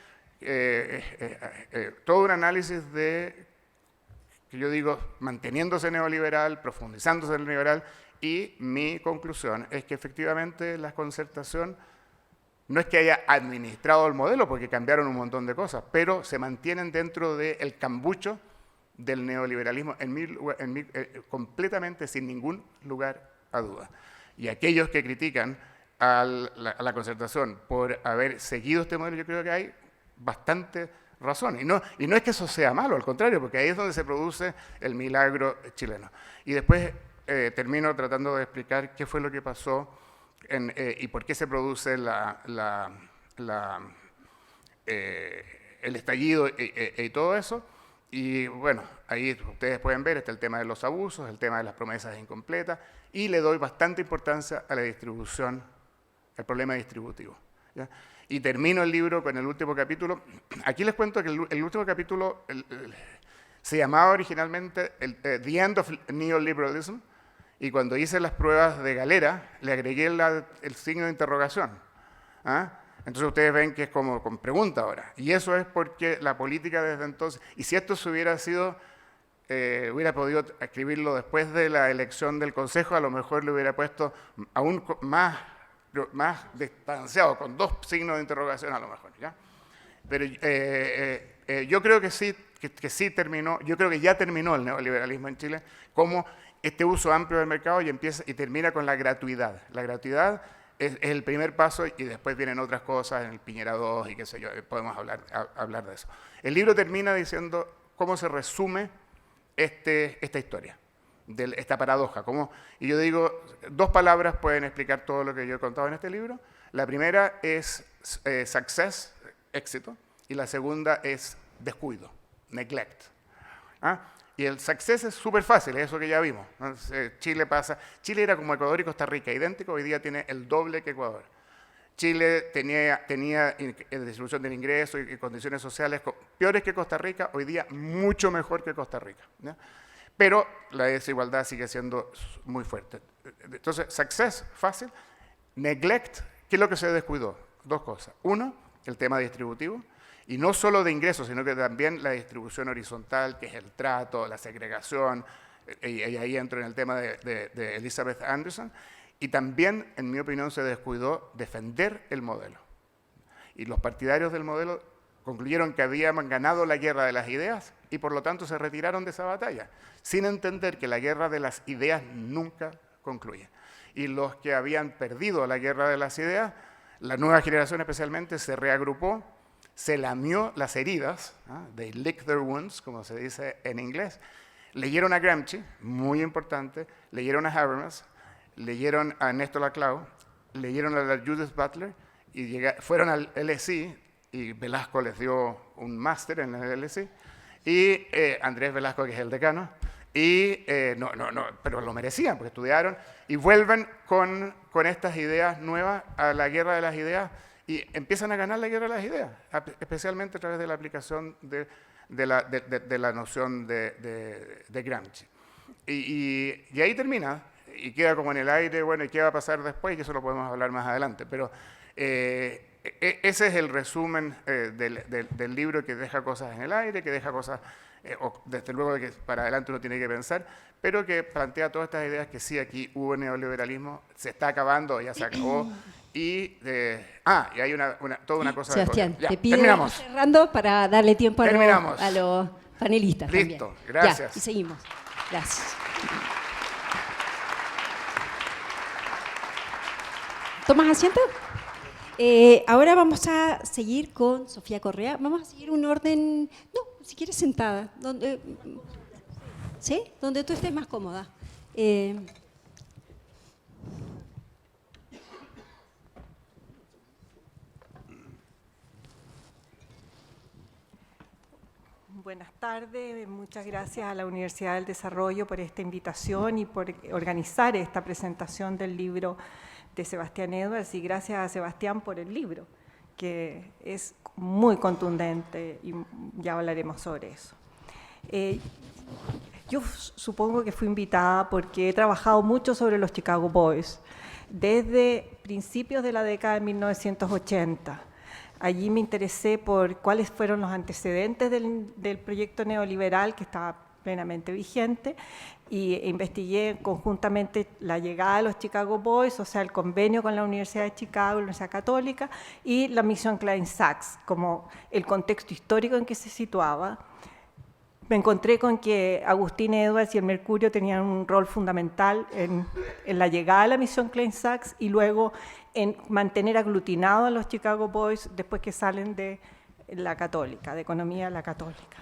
todo un análisis de, que yo digo, manteniéndose neoliberal, profundizándose en el neoliberal, y mi conclusión es que efectivamente la concertación no es que haya administrado el modelo, porque cambiaron un montón de cosas, pero se mantienen dentro del cambucho del neoliberalismo completamente sin ningún lugar a duda. Y aquellos que critican a la concertación por haber seguido este modelo, yo creo que hay bastante razón. Y no es que eso sea malo, al contrario, porque ahí es donde se produce el milagro chileno. Y después termino tratando de explicar qué fue lo que pasó y por qué se produce el estallido y todo eso. Y bueno, ahí ustedes pueden ver, está el tema de los abusos, el tema de las promesas incompletas, y le doy bastante importancia a la distribución, al problema distributivo, ¿ya? Y termino el libro con el último capítulo. Aquí les cuento que el último capítulo se llamaba originalmente The End of Neoliberalism, y cuando hice las pruebas de Galera, le agregué el signo de interrogación. ¿Ah? Entonces ustedes ven que es como con pregunta ahora. Y eso es porque la política desde entonces, y si esto se hubiera sido, hubiera podido escribirlo después de la elección del Consejo, a lo mejor le hubiera puesto aún más distanciado, con 2 signos de interrogación a lo mejor, ¿ya? Pero yo creo que sí terminó, yo creo que ya terminó el neoliberalismo en Chile, como este uso amplio del mercado y termina con la gratuidad. La gratuidad es el primer paso y después vienen otras cosas en el Piñera 2 y qué sé yo, podemos hablar de eso. El libro termina diciendo cómo se resume esta historia, esta paradoja. Y yo digo, 2 palabras pueden explicar todo lo que yo he contado en este libro. La primera es success, éxito, y la segunda es descuido, neglect. ¿Ah? Y el success es súper fácil, es eso que ya vimos. Chile era como Ecuador y Costa Rica, idéntico, hoy día tiene el doble que Ecuador. Chile tenía distribución del ingreso y condiciones sociales peores que Costa Rica, hoy día mucho mejor que Costa Rica, ¿ya? Pero la desigualdad sigue siendo muy fuerte. Entonces, success, fácil. Neglect, ¿qué es lo que se descuidó? 2 cosas. Uno, el tema distributivo. Y no solo de ingresos, sino que también la distribución horizontal, que es el trato, la segregación, y ahí entro en el tema de Elizabeth Anderson, y también, en mi opinión, se descuidó defender el modelo. Y los partidarios del modelo concluyeron que habían ganado la guerra de las ideas y por lo tanto se retiraron de esa batalla, sin entender que la guerra de las ideas nunca concluye. Y los que habían perdido la guerra de las ideas, la nueva generación especialmente, se reagrupó, se lamió las heridas, ¿ah? They licked their wounds, como se dice en inglés. Leyeron a Gramsci, muy importante, leyeron a Habermas, leyeron a Néstor Laclau, leyeron a la Judith Butler y fueron al LSI, y Velasco les dio un máster en el LSI, y Andrés Velasco, que es el decano, y pero lo merecían porque estudiaron, y vuelven con estas ideas nuevas a la guerra de las ideas, y empiezan a ganar la guerra de las ideas, especialmente a través de la aplicación de la noción de Gramsci. Y ahí termina, y queda como en el aire, bueno, ¿y qué va a pasar después? Y eso lo podemos hablar más adelante. Pero ese es el resumen del libro, que deja cosas en el aire, que deja cosas, desde luego, que para adelante uno tiene que pensar, pero que plantea todas estas ideas que sí, aquí hubo neoliberalismo, se está acabando, ya se acabó. Y hay toda una cosa. Sebastián, ya, te pido terminamos. Cerrando para darle tiempo a los panelistas. Listo, también. gracias. Ya, y seguimos. Gracias. ¿Tomas asiento? Ahora vamos a seguir con Sofía Correa. Vamos a seguir un orden, si quieres sentada, ¿sí? Donde tú estés más cómoda. Buenas tardes, muchas gracias a la Universidad del Desarrollo por esta invitación y por organizar esta presentación del libro de Sebastián Edwards, y gracias a Sebastián por el libro, que es muy contundente y ya hablaremos sobre eso. Yo supongo que fui invitada porque he trabajado mucho sobre los Chicago Boys desde principios de la década de 1980. Allí me interesé por cuáles fueron los antecedentes del proyecto neoliberal que estaba plenamente vigente, y investigué conjuntamente la llegada de los Chicago Boys, o sea, el convenio con la Universidad de Chicago, la Universidad Católica, y la misión Klein Sachs, como el contexto histórico en que se situaba. Me encontré con que Agustín Edwards y el Mercurio tenían un rol fundamental en la llegada de la misión Klein Sachs y luego en mantener aglutinado a los Chicago Boys después que salen de la Católica, de Economía de la Católica.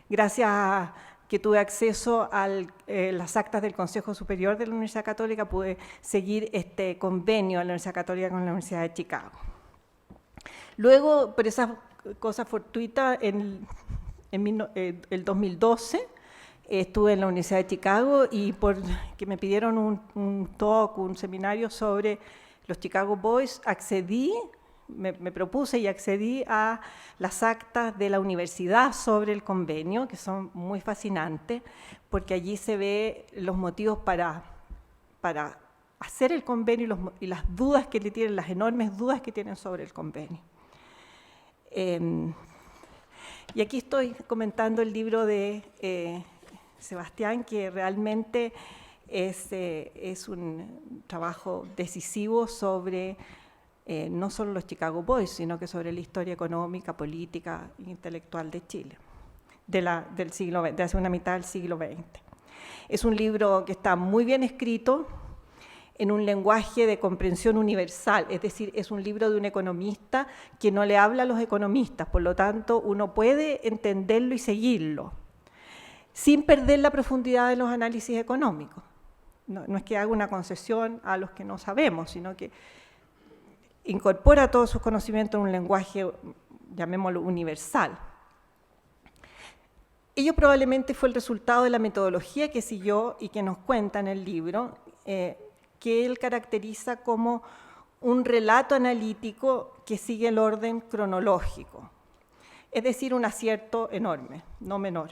Gracias a que tuve acceso a las actas del Consejo Superior de la Universidad Católica, pude seguir este convenio de la Universidad Católica con la Universidad de Chicago. Luego, por esas cosas fortuitas, el 2012 estuve en la Universidad de Chicago y porque me pidieron un talk, un seminario sobre los Chicago Boys, me propuse y accedí a las actas de la universidad sobre el convenio, que son muy fascinantes, porque allí se ve los motivos para hacer el convenio y las dudas que le tienen, las enormes dudas que tienen sobre el convenio. Y aquí estoy comentando el libro de Sebastián, que realmente es un trabajo decisivo sobre no solo los Chicago Boys, sino que sobre la historia económica, política e intelectual de Chile, de la segunda mitad del siglo XX. Es un libro que está muy bien escrito, en un lenguaje de comprensión universal, es decir, es un libro de un economista que no le habla a los economistas, por lo tanto, uno puede entenderlo y seguirlo, sin perder la profundidad de los análisis económicos. No es que haga una concesión a los que no sabemos, sino que incorpora todos sus conocimientos en un lenguaje, llamémoslo, universal. Ello probablemente fue el resultado de la metodología que siguió y que nos cuenta en el libro, que él caracteriza como un relato analítico que sigue el orden cronológico, es decir, un acierto enorme, no menor.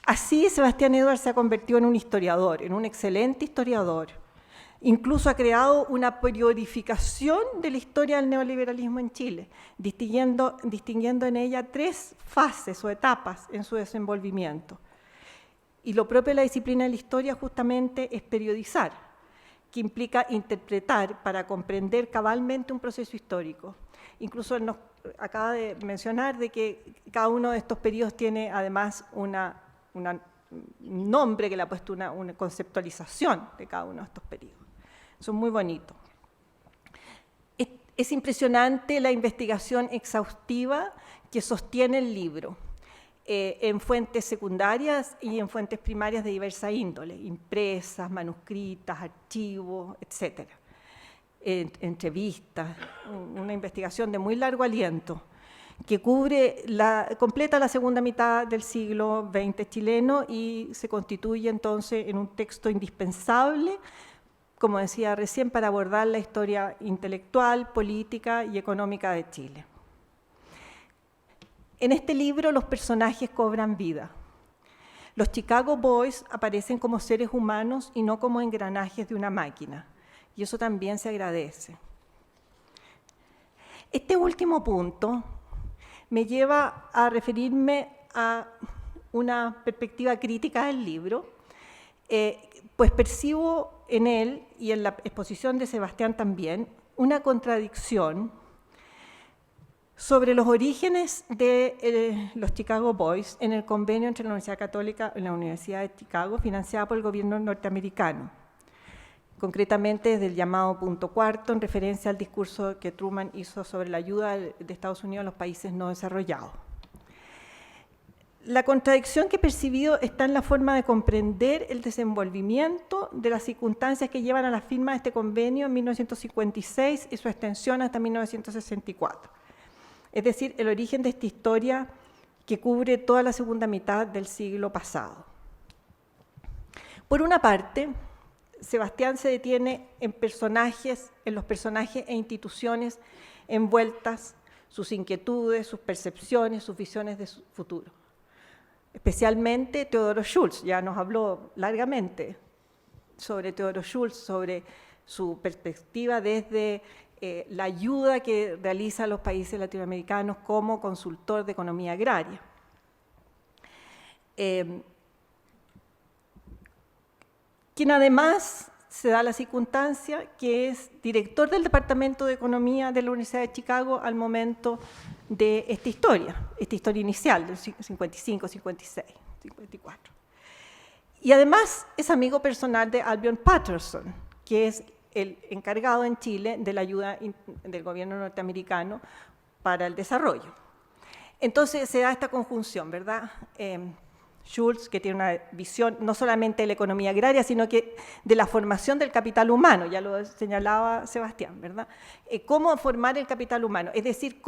Así, Sebastián Edwards se ha convertido en un historiador, en un excelente historiador. Incluso ha creado una periodificación de la historia del neoliberalismo en Chile, distinguiendo en ella 3 fases o etapas en su desenvolvimiento. Y lo propio de la disciplina de la historia justamente es periodizar, que implica interpretar para comprender cabalmente un proceso histórico. Incluso él nos acaba de mencionar de que cada uno de estos periodos tiene además un nombre que le ha puesto una conceptualización de cada uno de estos periodos. Son muy bonitos. Es impresionante la investigación exhaustiva que sostiene el libro en fuentes secundarias y en fuentes primarias de diversa índole, impresas, manuscritas, archivos, etc. Entrevistas, una investigación de muy largo aliento que completa la segunda mitad del siglo XX chileno y se constituye entonces en un texto indispensable, como decía recién, para abordar la historia intelectual, política y económica de Chile. En este libro los personajes cobran vida. Los Chicago Boys aparecen como seres humanos y no como engranajes de una máquina, y eso también se agradece. Este último punto me lleva a referirme a una perspectiva crítica del libro, pues percibo en él y en la exposición de Sebastián también una contradicción sobre los orígenes de los Chicago Boys en el convenio entre la Universidad Católica y la Universidad de Chicago, financiada por el gobierno norteamericano, concretamente desde el llamado punto 4, en referencia al discurso que Truman hizo sobre la ayuda de Estados Unidos a los países no desarrollados. La contradicción que he percibido está en la forma de comprender el desenvolvimiento de las circunstancias que llevan a la firma de este convenio en 1956 y su extensión hasta 1964. Es decir, el origen de esta historia que cubre toda la segunda mitad del siglo pasado. Por una parte, Sebastián se detiene en los personajes e instituciones envueltas, sus inquietudes, sus percepciones, sus visiones de su futuro. Especialmente Teodoro Schultz, ya nos habló largamente sobre Teodoro Schultz, sobre su perspectiva desde la ayuda que realiza a los países latinoamericanos como consultor de economía agraria. Quien además se da la circunstancia que es director del Departamento de Economía de la Universidad de Chicago al momento de esta historia inicial del 55, 56, 54. Y además es amigo personal de Albion Patterson, que es el encargado en Chile de la ayuda del gobierno norteamericano para el desarrollo. Entonces se da esta conjunción, ¿verdad? Schultz, que tiene una visión no solamente de la economía agraria, sino que de la formación del capital humano, ya lo señalaba Sebastián, ¿verdad? Cómo formar el capital humano, es decir,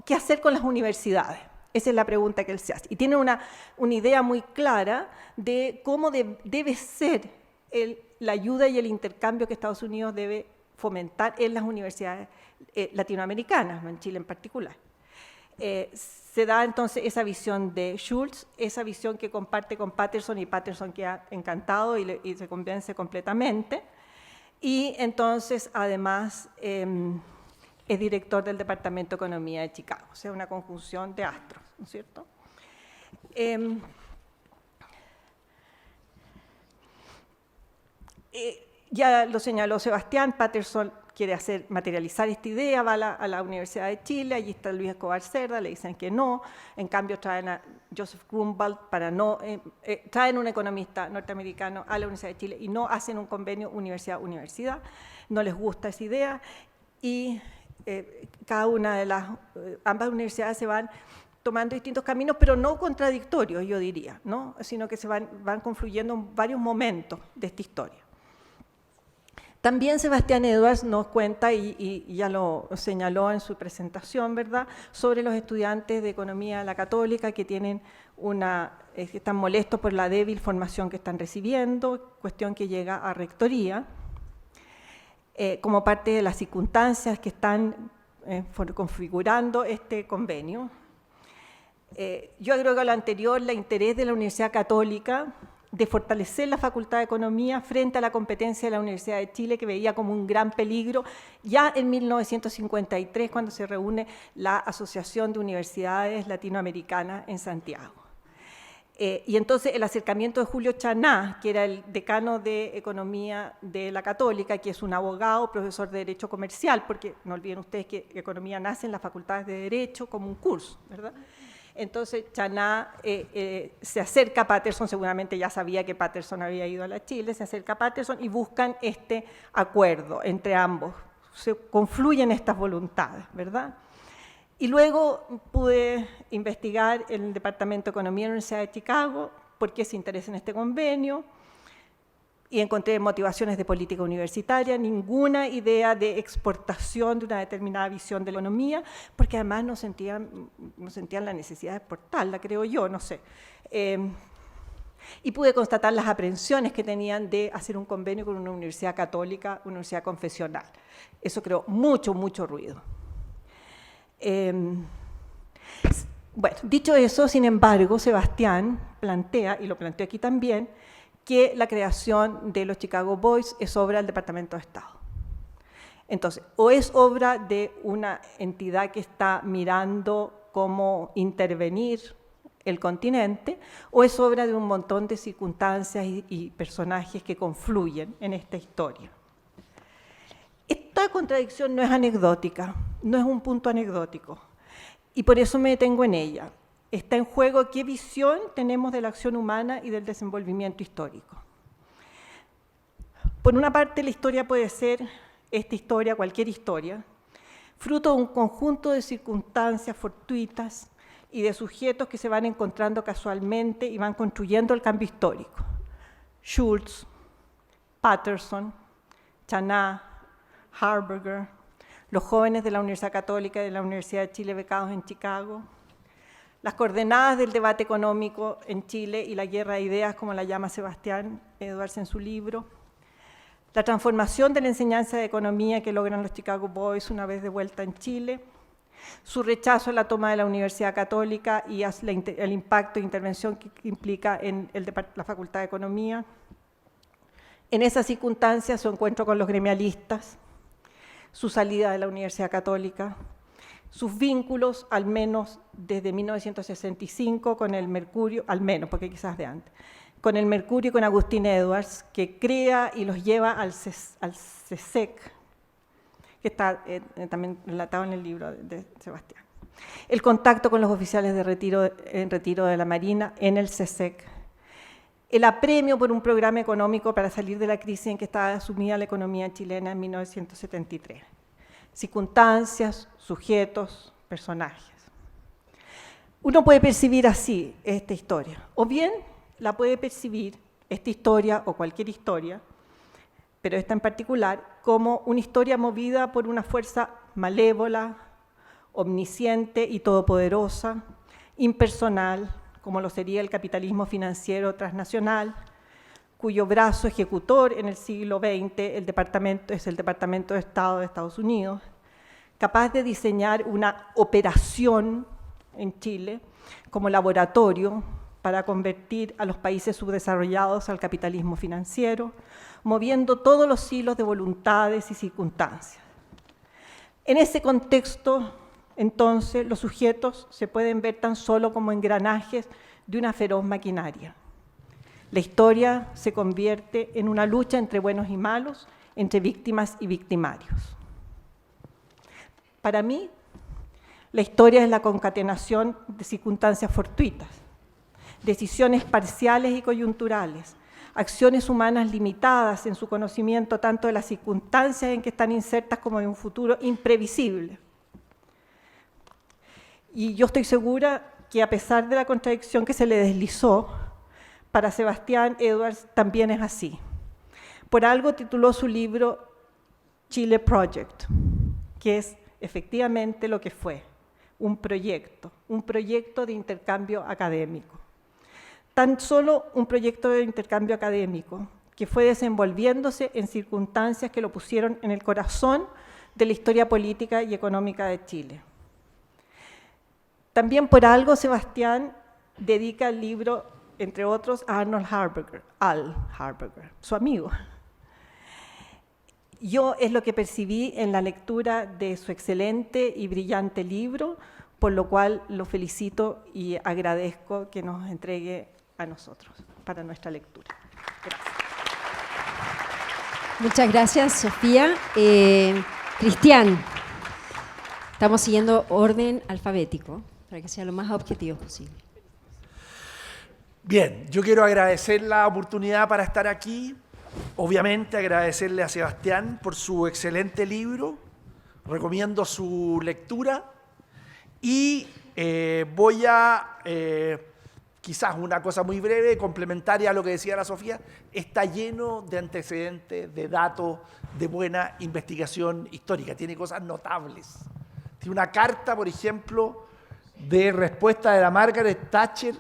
qué hacer con las universidades. Esa es la pregunta que él se hace. Y tiene una idea muy clara de cómo debe ser la ayuda y el intercambio que Estados Unidos debe fomentar en las universidades latinoamericanas, no en Chile en particular. Se da entonces esa visión de Schultz, esa visión que comparte con Patterson, y Patterson queda encantado y se convence completamente. Y entonces, además, es director del Departamento de Economía de Chicago, o sea, una conjunción de astros, ¿no es cierto? Ya lo señaló Sebastián, Patterson quiere materializar esta idea, va a la Universidad de Chile, allí está Luis Escobar Cerda, le dicen que no, en cambio traen a Joseph Grunwald traen un economista norteamericano a la Universidad de Chile y no hacen un convenio universidad-universidad, no les gusta esa idea y cada una de ambas universidades se van tomando distintos caminos, pero no contradictorios, yo diría, ¿no? Sino que se van confluyendo en varios momentos de esta historia. También Sebastián Edwards nos cuenta, y ya lo señaló en su presentación, ¿verdad?, sobre los estudiantes de Economía de la Católica que tienen que están molestos por la débil formación que están recibiendo, cuestión que llega a Rectoría, como parte de las circunstancias que están configurando este convenio. Yo agrego a lo anterior el interés de la Universidad Católica de fortalecer la Facultad de Economía frente a la competencia de la Universidad de Chile, que veía como un gran peligro ya en 1953, cuando se reúne la Asociación de Universidades Latinoamericanas en Santiago. Y entonces el acercamiento de Julio Chaná, que era el decano de Economía de la Católica, que es un abogado, profesor de Derecho Comercial, porque no olviden ustedes que Economía nace en las facultades de Derecho como un curso, ¿verdad? Entonces Chaná se acerca a Patterson, seguramente ya sabía que Patterson había ido a la Chile, se acerca a Patterson y buscan este acuerdo entre ambos, se confluyen estas voluntades, ¿verdad? Y luego pude investigar en el Departamento de Economía de la Universidad de Chicago por qué se interesa en este convenio, y encontré motivaciones de política universitaria, ninguna idea de exportación de una determinada visión de la economía, porque además no sentían la necesidad de exportarla, creo yo, no sé. Y pude constatar las aprehensiones que tenían de hacer un convenio con una universidad católica, una universidad confesional. Eso creó mucho, mucho ruido. Bueno, dicho eso, sin embargo, Sebastián plantea, y lo planteó aquí también, que la creación de los Chicago Boys es obra del Departamento de Estado. Entonces, o es obra de una entidad que está mirando cómo intervenir el continente, o es obra de un montón de circunstancias y personajes que confluyen en esta historia. Esta contradicción no es anecdótica, no es un punto anecdótico, y por eso me detengo en ella. Está en juego qué visión tenemos de la acción humana y del desenvolvimiento histórico. Por una parte, la historia puede ser, esta historia, cualquier historia, fruto de un conjunto de circunstancias fortuitas y de sujetos que se van encontrando casualmente y van construyendo el cambio histórico. Schultz, Patterson, Chaná, Harberger, los jóvenes de la Universidad Católica y de la Universidad de Chile becados en Chicago, las coordenadas del debate económico en Chile y la guerra de ideas, como la llama Sebastián Edwards en su libro, la transformación de la enseñanza de economía que logran los Chicago Boys una vez de vuelta en Chile, su rechazo a la toma de la Universidad Católica y el impacto e intervención que implica en la Facultad de Economía. En esas circunstancias, su encuentro con los gremialistas, su salida de la Universidad Católica, sus vínculos, al menos desde 1965, con el Mercurio, al menos, porque quizás de antes, con el Mercurio y con Agustín Edwards, que crea y los lleva al CSEC, que está también relatado en el libro de Sebastián. El contacto con los oficiales en retiro de la Marina en el CSEC. El apremio por un programa económico para salir de la crisis en que estaba sumida la economía chilena en 1973. Circunstancias, sujetos, personajes. Uno puede percibir así esta historia, o bien la puede percibir, esta historia o cualquier historia, pero esta en particular, como una historia movida por una fuerza malévola, omnisciente y todopoderosa, impersonal, como lo sería el capitalismo financiero transnacional, cuyo brazo ejecutor en el siglo XX es el Departamento de Estado de Estados Unidos, capaz de diseñar una operación en Chile como laboratorio para convertir a los países subdesarrollados al capitalismo financiero, moviendo todos los hilos de voluntades y circunstancias. En ese contexto, entonces, los sujetos se pueden ver tan solo como engranajes de una feroz maquinaria. La historia se convierte en una lucha entre buenos y malos, entre víctimas y victimarios. Para mí, la historia es la concatenación de circunstancias fortuitas, decisiones parciales y coyunturales, acciones humanas limitadas en su conocimiento tanto de las circunstancias en que están insertas como de un futuro imprevisible. Y yo estoy segura que a pesar de la contradicción que se le deslizó, para Sebastián Edwards también es así. Por algo tituló su libro Chile Project, que es efectivamente lo que fue, un proyecto de intercambio académico. Tan solo un proyecto de intercambio académico que fue desenvolviéndose en circunstancias que lo pusieron en el corazón de la historia política y económica de Chile. También por algo Sebastián dedica el libro, entre otros, a Al Harberger, su amigo. Yo es lo que percibí en la lectura de su excelente y brillante libro, por lo cual lo felicito y agradezco que nos entregue a nosotros para nuestra lectura. Gracias. Muchas gracias, Sofía. Cristian, estamos siguiendo orden alfabético para que sea lo más objetivo posible. Bien, yo quiero agradecer la oportunidad para estar aquí. Obviamente agradecerle a Sebastián por su excelente libro. Recomiendo su lectura. Y voy a, quizás una cosa muy breve, complementaria a lo que decía la Sofía, está lleno de antecedentes, de datos, de buena investigación histórica. Tiene cosas notables. Tiene una carta, por ejemplo, de respuesta de la Margaret Thatcher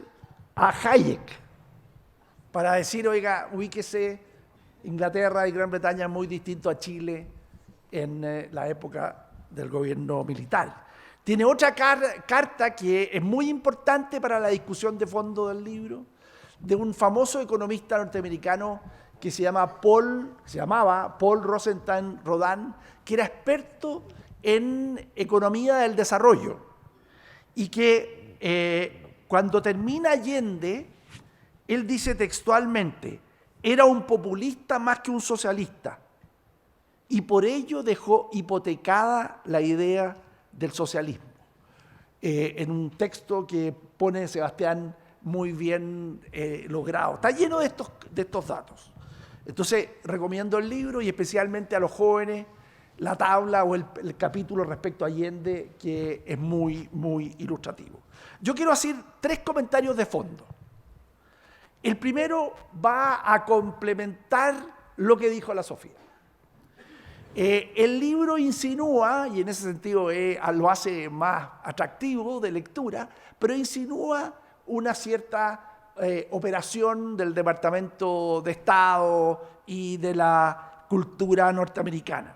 a Hayek, para decir, oiga, ubíquese, Inglaterra y Gran Bretaña es muy distinto a Chile en la época del gobierno militar. Tiene otra carta que es muy importante para la discusión de fondo del libro, de un famoso economista norteamericano que se llamaba Paul Rosenstein Rodin, que era experto en economía del desarrollo y que cuando termina Allende, él dice textualmente, era un populista más que un socialista y por ello dejó hipotecada la idea del socialismo. En un texto que pone Sebastián muy bien logrado. Está lleno de estos datos. Entonces, recomiendo el libro y especialmente a los jóvenes la tabla o el capítulo respecto a Allende, que es muy, muy ilustrativo. Yo quiero hacer 3 comentarios de fondo. El primero va a complementar lo que dijo la Sofía. El libro insinúa, y en ese sentido lo hace más atractivo de lectura, pero insinúa una cierta operación del Departamento de Estado y de la cultura norteamericana.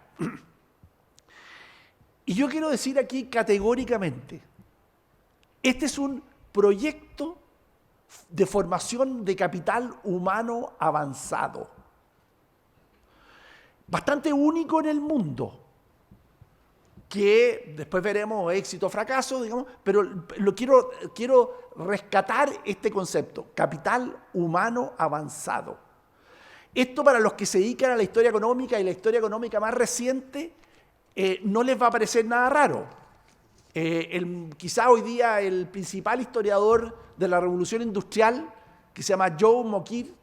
Y yo quiero decir aquí categóricamente, este es un proyecto de formación de capital humano avanzado, bastante único en el mundo, que después veremos éxito o fracaso, digamos, pero quiero rescatar este concepto, capital humano avanzado. Esto para los que se dedican a la historia económica y la historia económica más reciente, no les va a parecer nada raro. Quizá hoy día el principal historiador de la Revolución Industrial, que se llama Joe Mokyr,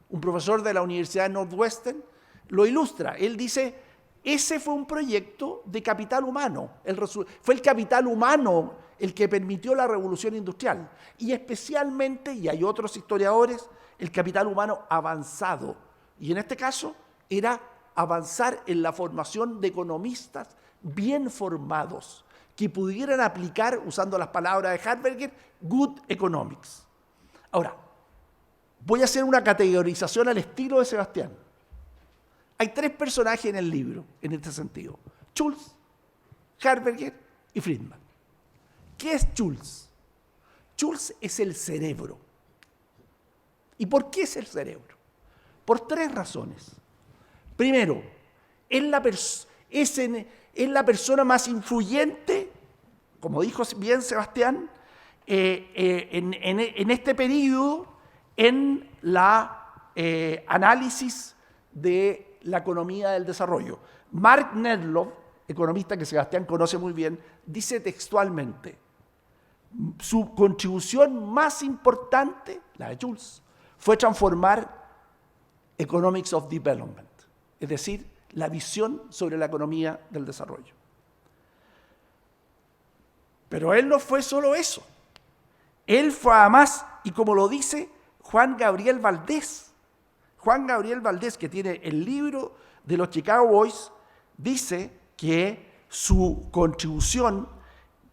un profesor de la Universidad de Northwestern, lo ilustra. Él dice, ese fue un proyecto de capital humano. Fue el capital humano el que permitió la Revolución Industrial. Y especialmente, y hay otros historiadores, el capital humano avanzado. Y en este caso era avanzar en la formación de economistas bien formados, que pudieran aplicar, usando las palabras de Harberger, good economics. Ahora, voy a hacer una categorización al estilo de Sebastián. Hay 3 personajes en el libro, en este sentido. Schulz, Harberger y Friedman. ¿Qué es Schulz? Schulz es el cerebro. ¿Y por qué es el cerebro? Por 3 razones. Primero, es la persona más influyente, como dijo bien Sebastián, en este periodo en la análisis de la economía del desarrollo. Mark Nedlow, economista que Sebastián conoce muy bien, dice textualmente, su contribución más importante, la de Schulz, fue transformar Economics of Development, es decir, la visión sobre la economía del desarrollo. Pero él no fue solo eso. Él fue además, y como lo dice Juan Gabriel Valdés, que tiene el libro de los Chicago Boys, dice que su contribución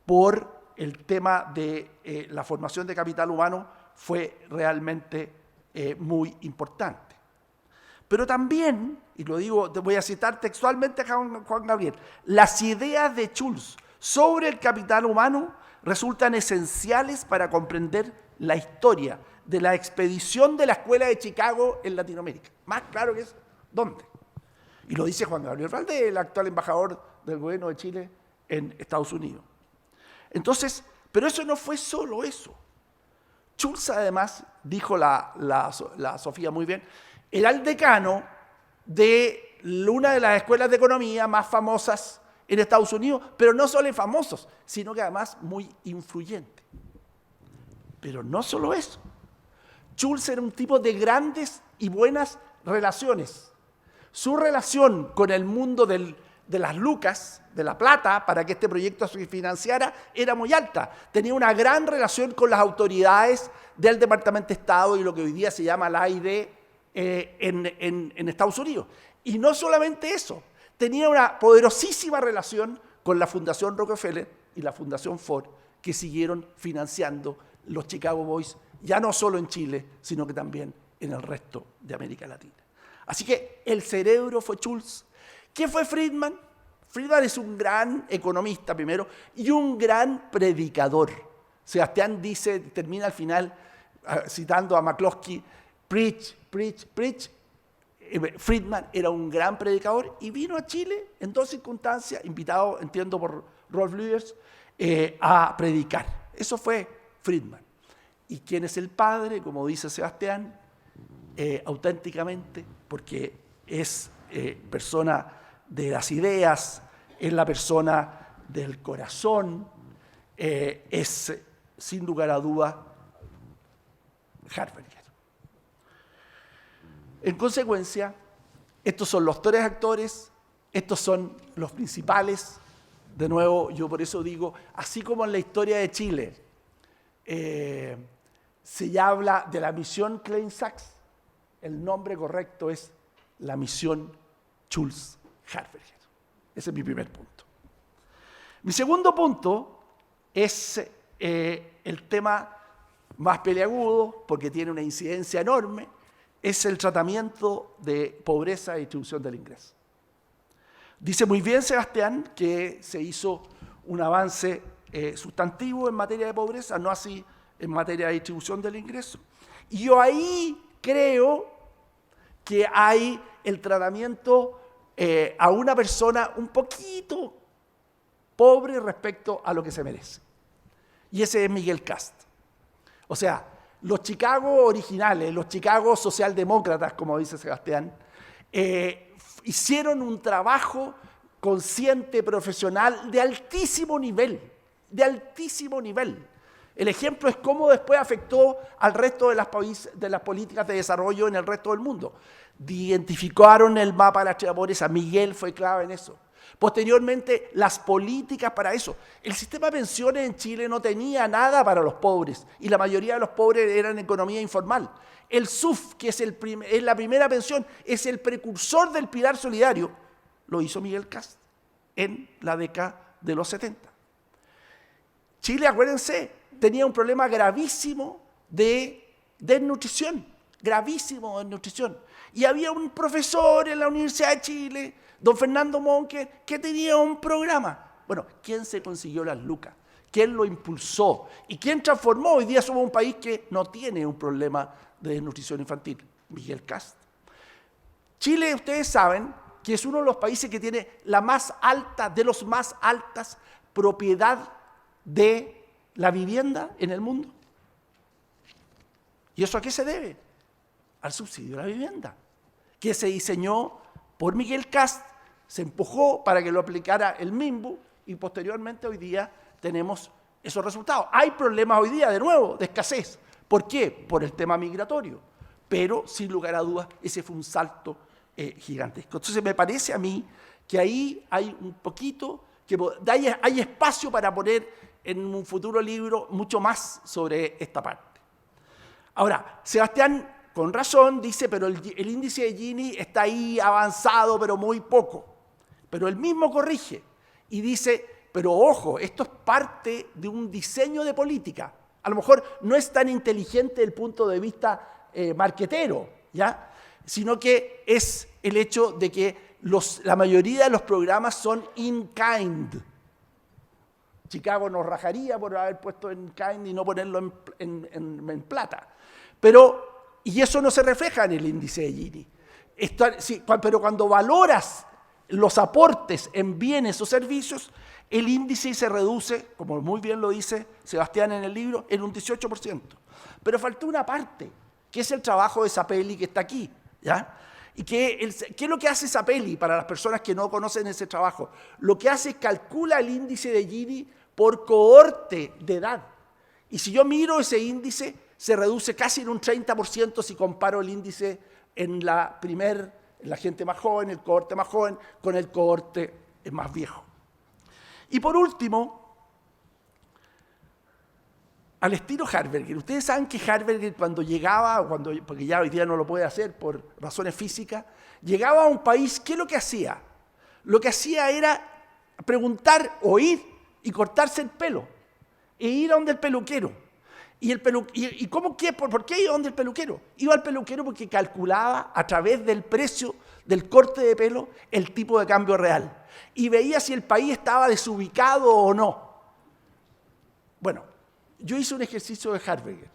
por el tema de la formación de capital humano fue realmente muy importante. Pero también, y lo digo, te voy a citar textualmente a Juan Gabriel, las ideas de Schulz sobre el capital humano resultan esenciales para comprender la historia de la expedición de la Escuela de Chicago en Latinoamérica. Más claro que es, ¿dónde? Y lo dice Juan Gabriel Valdés, el actual embajador del gobierno de Chile en Estados Unidos. Entonces, pero eso no fue solo eso. Schulz además, dijo la Sofía muy bien, era el decano de una de las escuelas de economía más famosas en Estados Unidos, pero no solo famosos, sino que además muy influyente. Pero no solo eso. Schulz era un tipo de grandes y buenas relaciones. Su relación con el mundo de las lucas, de la plata, para que este proyecto se financiara, era muy alta. Tenía una gran relación con las autoridades del Departamento de Estado y lo que hoy día se llama la AID en Estados Unidos. Y no solamente eso, tenía una poderosísima relación con la Fundación Rockefeller y la Fundación Ford, que siguieron financiando los Chicago Boys, ya no solo en Chile, sino que también en el resto de América Latina. Así que el cerebro fue Schulz. ¿Qué fue Friedman? Friedman es un gran economista primero y un gran predicador. Sebastián dice, termina al final citando a McCloskey, preach, preach, preach. Friedman era un gran predicador y vino a Chile en 2 circunstancias, invitado, entiendo, por Rolf Lüders, a predicar. Eso fue Friedman. ¿Y quién es el padre? Como dice Sebastián, auténticamente, porque es persona de las ideas, es la persona del corazón, es sin lugar a duda Harberger. En consecuencia, estos son los 3 actores, estos son los principales. De nuevo, yo por eso digo, así como en la historia de Chile se habla de la misión Klein-Sachs, el nombre correcto es la misión Schulz-Harberger. Ese es mi primer punto. Mi segundo punto es el tema más peliagudo, porque tiene una incidencia enorme, es el tratamiento de pobreza y distribución del ingreso. Dice muy bien Sebastián que se hizo un avance sustantivo en materia de pobreza, no así en materia de distribución del ingreso. Y yo ahí creo que hay el tratamiento a una persona un poquito pobre respecto a lo que se merece. Y ese es Miguel Kast. O sea, los Chicago originales, los Chicago socialdemócratas, como dice Sebastián, hicieron un trabajo consciente, profesional, de altísimo nivel, El ejemplo es cómo después afectó al resto de las políticas de desarrollo en el resto del mundo. Identificaron el mapa de la extrema pobreza, Miguel fue clave en eso. Posteriormente, las políticas para eso. El sistema de pensiones en Chile no tenía nada para los pobres y la mayoría de los pobres eran en economía informal. El SUF, que es la primera pensión, es el precursor del pilar solidario, lo hizo Miguel Kast en la década de los 70. Chile, acuérdense, tenía un problema gravísimo de desnutrición, gravísimo de desnutrición. Y había un profesor en la Universidad de Chile, don Fernando Monque, que tenía un programa. Bueno, ¿quién se consiguió las lucas? ¿Quién lo impulsó? ¿Y quién transformó? Hoy día somos un país que no tiene un problema de desnutrición infantil. Miguel Kast. Chile, ustedes saben, que es uno de los países que tiene la más alta, de los más altas, propiedad de la vivienda en el mundo. ¿Y eso a qué se debe? Al subsidio a la vivienda, que se diseñó por Miguel Kast, se empujó para que lo aplicara el MIMBU y posteriormente hoy día tenemos esos resultados. Hay problemas hoy día, de nuevo, de escasez. ¿Por qué? Por el tema migratorio. Pero, sin lugar a dudas, ese fue un salto gigantesco. Entonces, me parece a mí que ahí hay un poquito, hay espacio para poner en un futuro libro mucho más sobre esta parte. Ahora, Sebastián, con razón, dice, pero el índice de Gini está ahí avanzado, pero muy poco. Pero él mismo corrige y dice, pero ojo, esto es parte de un diseño de política. A lo mejor no es tan inteligente desde el punto de vista marquetero, ¿ya? Sino que es el hecho de que la mayoría de los programas son in kind. Chicago nos rajaría por haber puesto in kind y no ponerlo en plata. Y eso no se refleja en el índice de Gini. Pero cuando valoras los aportes en bienes o servicios, el índice se reduce, como muy bien lo dice Sebastián en el libro, en un 18%. Pero faltó una parte, que es el trabajo de Sapelli, que está aquí, ¿ya? ¿Y qué es lo que hace Sapelli para las personas que no conocen ese trabajo? Lo que hace es calcula el índice de Gini por cohorte de edad. Y si yo miro ese índice, se reduce casi en un 30% si comparo el índice en la gente más joven, el cohorte más joven, con el cohorte más viejo. Y por último, al estilo Harberger. Ustedes saben que Harberger cuando llegaba, porque ya hoy día no lo puede hacer por razones físicas, llegaba a un país, ¿qué es lo que hacía? Lo que hacía era preguntar o ir y cortarse el pelo, e ir a donde el peluquero. ¿Por qué iba donde el peluquero? Iba al peluquero porque calculaba a través del precio del corte de pelo el tipo de cambio real y veía si el país estaba desubicado o no. Bueno, yo hice un ejercicio de Harberger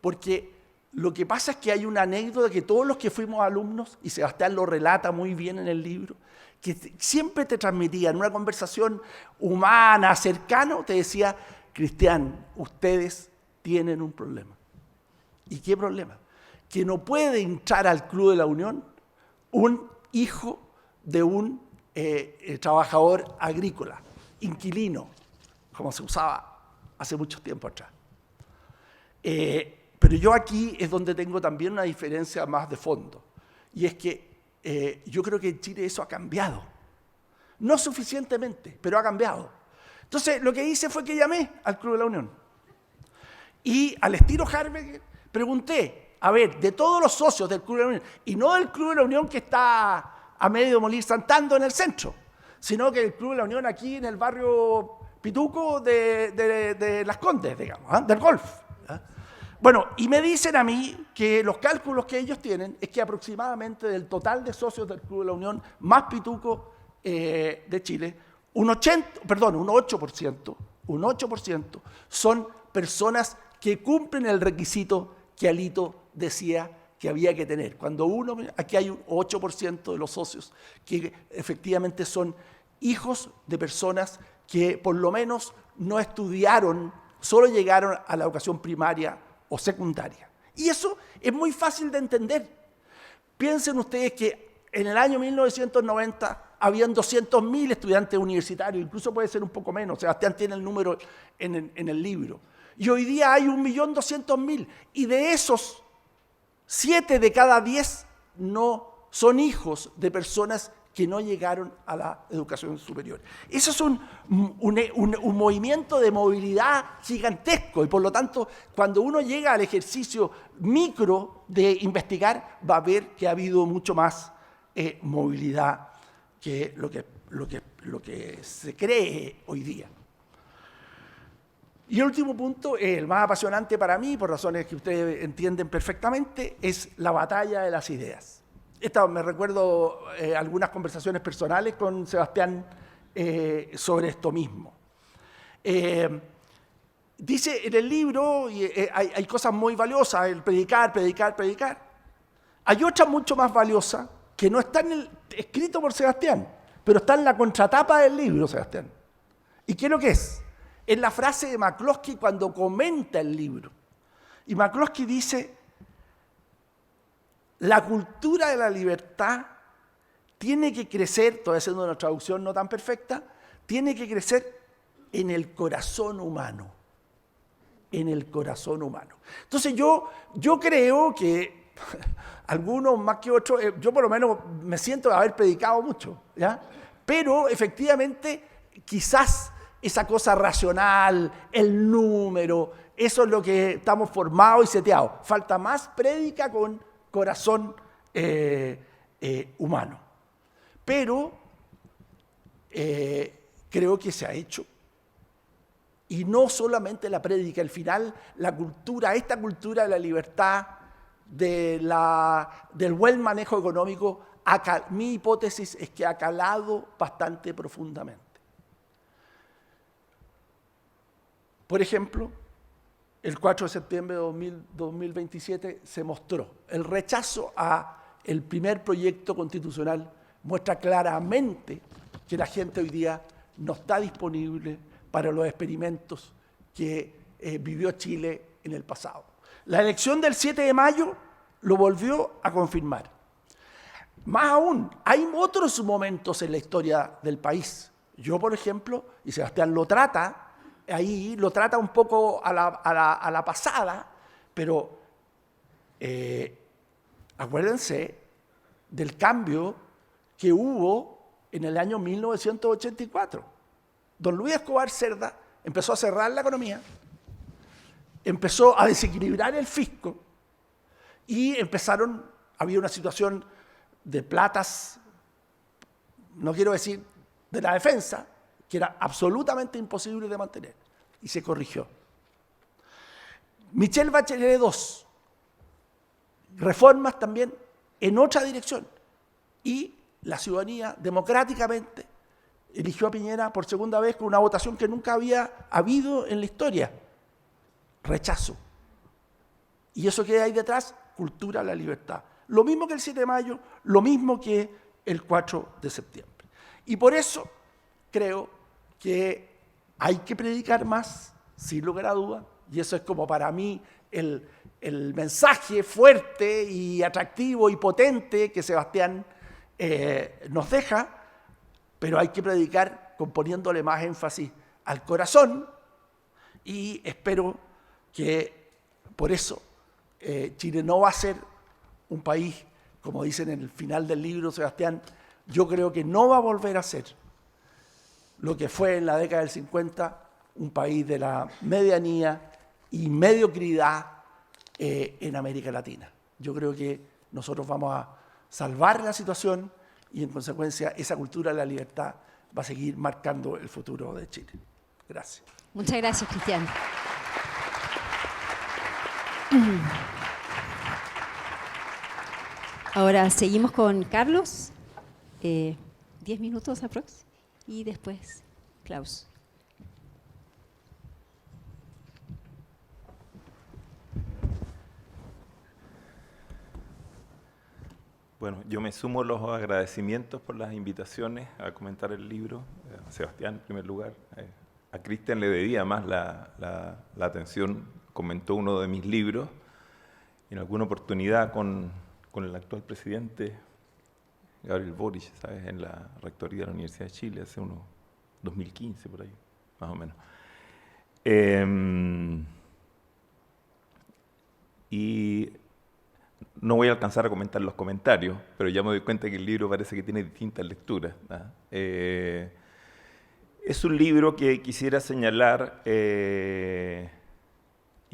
porque lo que pasa es que hay una anécdota que todos los que fuimos alumnos, y Sebastián lo relata muy bien en el libro, que siempre te transmitía en una conversación humana, cercana, te decía, Cristian, ustedes tienen un problema. ¿Y qué problema? Que no puede entrar al Club de la Unión un hijo de un trabajador agrícola, inquilino, como se usaba hace mucho tiempo atrás. Pero yo aquí es donde tengo también una diferencia más de fondo. Y es que yo creo que en Chile eso ha cambiado. No suficientemente, pero ha cambiado. Entonces, lo que hice fue que llamé al Club de la Unión. Y al estilo Harberger pregunté, a ver, de todos los socios del Club de la Unión, y no del Club de la Unión que está a medio de Molir Santando en el centro, sino que el Club de la Unión aquí en el barrio Pituco de Las Condes, digamos, del golf. Bueno, y me dicen a mí que los cálculos que ellos tienen es que aproximadamente del total de socios del Club de la Unión, más Pituco de Chile, un 8% son personas que cumplen el requisito que Alito decía que había que tener. Aquí hay un 8% de los socios que efectivamente son hijos de personas que por lo menos no estudiaron, solo llegaron a la educación primaria o secundaria. Y eso es muy fácil de entender. Piensen ustedes que en el año 1990 habían 200.000 estudiantes universitarios, incluso puede ser un poco menos, Sebastián tiene el número en el libro. Y hoy día hay 1.200.000, y de esos, 7 de cada 10 no son hijos de personas que no llegaron a la educación superior. Eso es un movimiento de movilidad gigantesco, y por lo tanto, cuando uno llega al ejercicio micro de investigar, va a ver que ha habido mucho más movilidad que lo que se cree hoy día. Y el último punto, el más apasionante para mí, por razones que ustedes entienden perfectamente, es la batalla de las ideas. Me recuerdo algunas conversaciones personales con Sebastián sobre esto mismo. Dice en el libro, hay cosas muy valiosas, el predicar. Hay otra mucho más valiosa que no está escrito por Sebastián, pero está en la contratapa del libro, Sebastián. ¿Y qué es lo que es? Es la frase de McCloskey cuando comenta el libro. Y McCloskey dice, la cultura de la libertad tiene que crecer, estoy haciendo una traducción no tan perfecta, tiene que crecer en el corazón humano. En el corazón humano. Entonces yo creo que algunos más que otros, yo por lo menos me siento de haber predicado mucho, ¿ya? Pero efectivamente quizás esa cosa racional, el número, eso es lo que estamos formados y seteados. Falta más prédica con corazón humano. Pero creo que se ha hecho. Y no solamente la prédica, al final la cultura, esta cultura de la libertad, del buen manejo económico, mi hipótesis es que ha calado bastante profundamente. Por ejemplo, el 4 de septiembre de 2027 se mostró el rechazo al primer proyecto constitucional, muestra claramente que la gente hoy día no está disponible para los experimentos que vivió Chile en el pasado. La elección del 7 de mayo lo volvió a confirmar. Más aún, hay otros momentos en la historia del país. Yo, por ejemplo, y Sebastián lo trata, ahí lo trata un poco a la pasada, pero acuérdense del cambio que hubo en el año 1984. Don Luis Escobar Cerda empezó a cerrar la economía, empezó a desequilibrar el fisco y había una situación de platas, no quiero decir de la defensa, que era absolutamente imposible de mantener, y se corrigió. Michelle Bachelet II, reformas también en otra dirección, y la ciudadanía democráticamente eligió a Piñera por segunda vez con una votación que nunca había habido en la historia. Rechazo. ¿Y eso que hay detrás? Cultura de la libertad. Lo mismo que el 7 de mayo, lo mismo que el 4 de septiembre. Y por eso creo que hay que predicar más, sin lugar a duda, y eso es como para mí el mensaje fuerte y atractivo y potente que Sebastián nos deja, pero hay que predicar poniéndole más énfasis al corazón y espero que por eso Chile no va a ser un país, como dicen en el final del libro, Sebastián, yo creo que no va a volver a ser lo que fue en la década del 50, un país de la medianía y mediocridad en América Latina. Yo creo que nosotros vamos a salvar la situación y en consecuencia esa cultura de la libertad va a seguir marcando el futuro de Chile. Gracias. Muchas gracias, Cristian. Ahora seguimos con Carlos, 10 minutos aprox, y después Klaus. Bueno, yo me sumo a los agradecimientos por las invitaciones a comentar el libro, a Sebastián en primer lugar. A Cristian le debía más la atención, comentó uno de mis libros, en alguna oportunidad con el actual presidente, Gabriel Boric, ¿sabes? En la rectoría de la Universidad de Chile, hace unos 2015 por ahí, más o menos. Y no voy a alcanzar a comentar los comentarios, pero ya me doy cuenta que el libro parece que tiene distintas lecturas, ¿no? Es un libro que quisiera señalar, y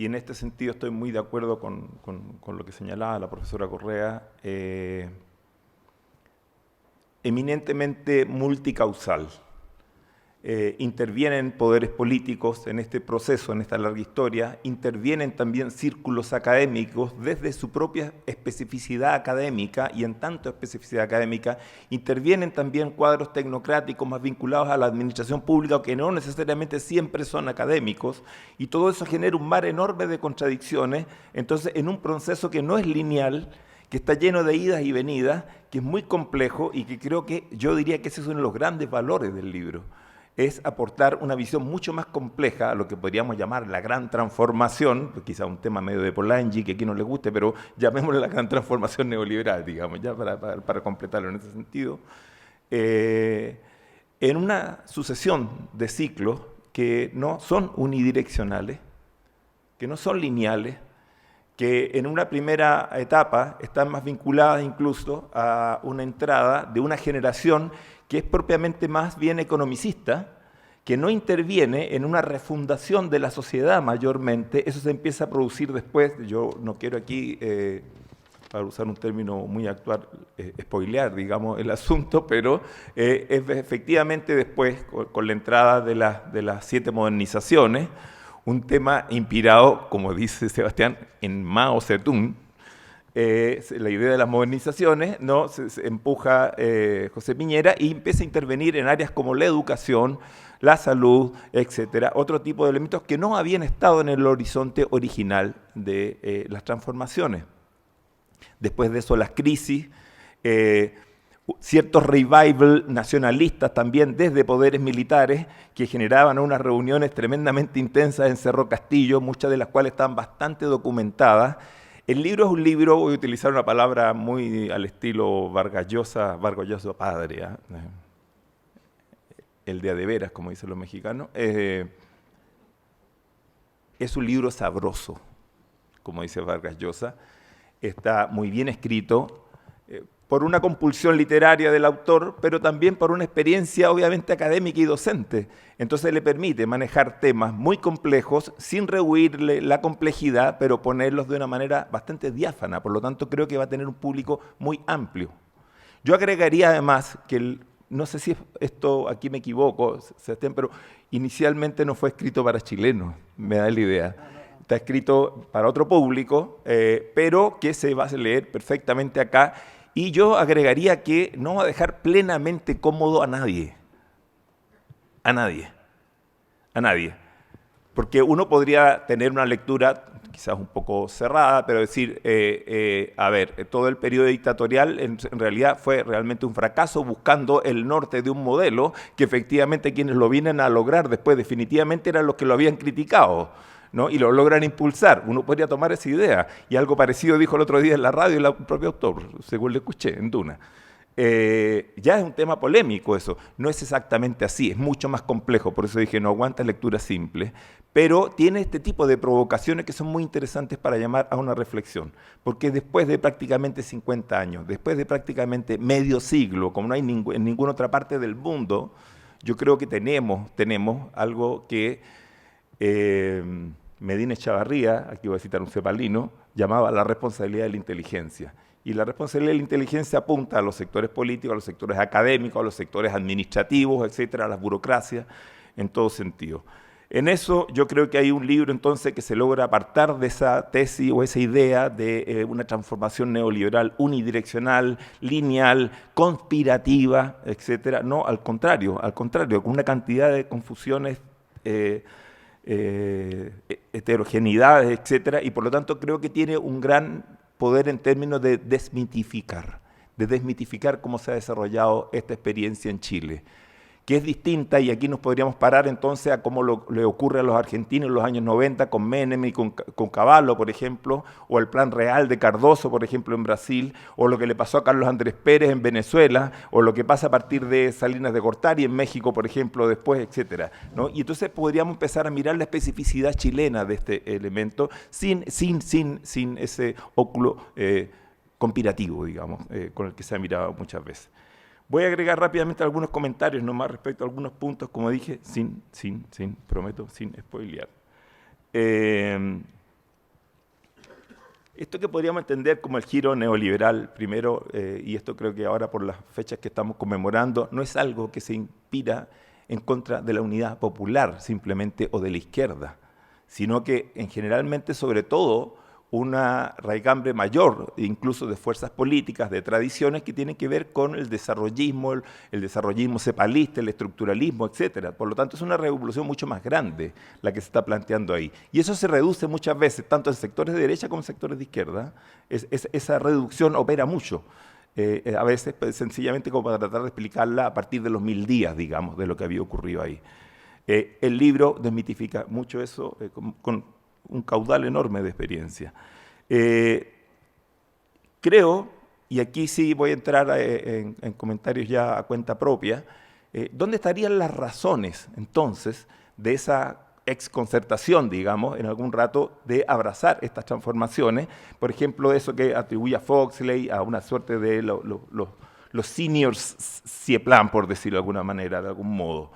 en este sentido estoy muy de acuerdo con lo que señalaba la profesora Correa, eminentemente multicausal. intervienen poderes políticos en este proceso, en esta larga historia, intervienen también círculos académicos desde su propia especificidad académica, y en tanto especificidad académica, intervienen también cuadros tecnocráticos más vinculados a la administración pública, que no necesariamente siempre son académicos, y todo eso genera un mar enorme de contradicciones. Entonces, en un proceso que no es lineal, que está lleno de idas y venidas, que es muy complejo, y que creo que yo diría que ese es uno de los grandes valores del libro, es aportar una visión mucho más compleja a lo que podríamos llamar la gran transformación, quizá un tema medio de Polanyi que aquí no le guste, pero llamémosle la gran transformación neoliberal, digamos, ya para completarlo en ese sentido, en una sucesión de ciclos que no son unidireccionales, que no son lineales, que en una primera etapa están más vinculadas incluso a una entrada de una generación que es propiamente más bien economicista, que no interviene en una refundación de la sociedad mayormente. Eso se empieza a producir después. Yo no quiero aquí, para usar un término muy actual, spoilear, digamos, el asunto, pero efectivamente después, con la entrada de las 7 modernizaciones, un tema inspirado, como dice Sebastián, en Mao Zedong, la idea de las modernizaciones, ¿no? Se empuja José Piñera y empieza a intervenir en áreas como la educación, la salud, etcétera, otro tipo de elementos que no habían estado en el horizonte original de las transformaciones. Después de eso, las crisis, ciertos revival nacionalistas también desde poderes militares que generaban unas reuniones tremendamente intensas en Cerro Castillo, muchas de las cuales están bastante documentadas. El libro es un libro, voy a utilizar una palabra muy al estilo Vargas Llosa padre, ¿eh? El de a de veras, como dicen los mexicanos. Es un libro sabroso, como dice Vargas Llosa. Está muy bien escrito, por una compulsión literaria del autor, pero también por una experiencia obviamente académica y docente. Entonces le permite manejar temas muy complejos sin rehuirle la complejidad, pero ponerlos de una manera bastante diáfana. Por lo tanto, creo que va a tener un público muy amplio. Yo agregaría además que, no sé si esto aquí me equivoco, Sebastián, pero inicialmente no fue escrito para chilenos, me da la idea. Está escrito para otro público, pero que se va a leer perfectamente acá. Y yo agregaría que no va a dejar plenamente cómodo a nadie. A nadie. A nadie. Porque uno podría tener una lectura quizás un poco cerrada, pero decir, a ver, todo el periodo dictatorial en realidad fue realmente un fracaso buscando el norte de un modelo que efectivamente quienes lo vienen a lograr después definitivamente eran los que lo habían criticado, ¿no? Y lo logran impulsar. Uno podría tomar esa idea. Y algo parecido dijo el otro día en la radio el propio autor, según le escuché en Duna. Ya es un tema polémico eso. No es exactamente así, es mucho más complejo. Por eso dije, no aguanta lectura simple. Pero tiene este tipo de provocaciones que son muy interesantes para llamar a una reflexión. Porque después de prácticamente 50 años, después de prácticamente medio siglo, como no hay en ninguna otra parte del mundo, yo creo que tenemos algo que Medina Echavarría, aquí voy a citar un cepalino, llamaba la responsabilidad de la inteligencia. Y la responsabilidad de la inteligencia apunta a los sectores políticos, a los sectores académicos, a los sectores administrativos, etcétera, a las burocracias, en todo sentido. En eso yo creo que hay un libro entonces que se logra apartar de esa tesis o esa idea de una transformación neoliberal unidireccional, lineal, conspirativa, etcétera. No, al contrario, con una cantidad de confusiones, heterogeneidades, etcétera, y por lo tanto creo que tiene un gran poder en términos de desmitificar cómo se ha desarrollado esta experiencia en Chile, que es distinta, y aquí nos podríamos parar entonces a cómo le ocurre a los argentinos en los años 90 con Menem y con Cavallo, por ejemplo, o el Plan Real de Cardoso, por ejemplo, en Brasil, o lo que le pasó a Carlos Andrés Pérez en Venezuela, o lo que pasa a partir de Salinas de Gortari en México, por ejemplo, después, etcétera, ¿no? Y entonces podríamos empezar a mirar la especificidad chilena de este elemento sin ese óculo conspirativo, digamos, con el que se ha mirado muchas veces. Voy a agregar rápidamente algunos comentarios nomás respecto a algunos puntos, como dije, prometo, sin spoilear. Esto que podríamos entender como el giro neoliberal, primero, y esto creo que ahora por las fechas que estamos conmemorando, no es algo que se inspira en contra de la unidad popular simplemente o de la izquierda, sino que generalmente, sobre todo, una raigambre mayor, incluso de fuerzas políticas, de tradiciones que tienen que ver con el desarrollismo cepalista, el estructuralismo, etc. Por lo tanto, es una revolución mucho más grande la que se está planteando ahí. Y eso se reduce muchas veces, tanto en sectores de derecha como en sectores de izquierda. Esa reducción opera mucho. A veces, pues, sencillamente como para tratar de explicarla a partir de los 1000 días, digamos, de lo que había ocurrido ahí. El libro desmitifica mucho eso con un caudal enorme de experiencia. Creo, y aquí sí voy a entrar en comentarios ya a cuenta propia, ¿dónde estarían las razones, entonces, de esa exconcertación, digamos, en algún rato, de abrazar estas transformaciones? Por ejemplo, eso que atribuye a Foxley a una suerte de los seniors CIEPLAN, por decirlo de alguna manera, de algún modo.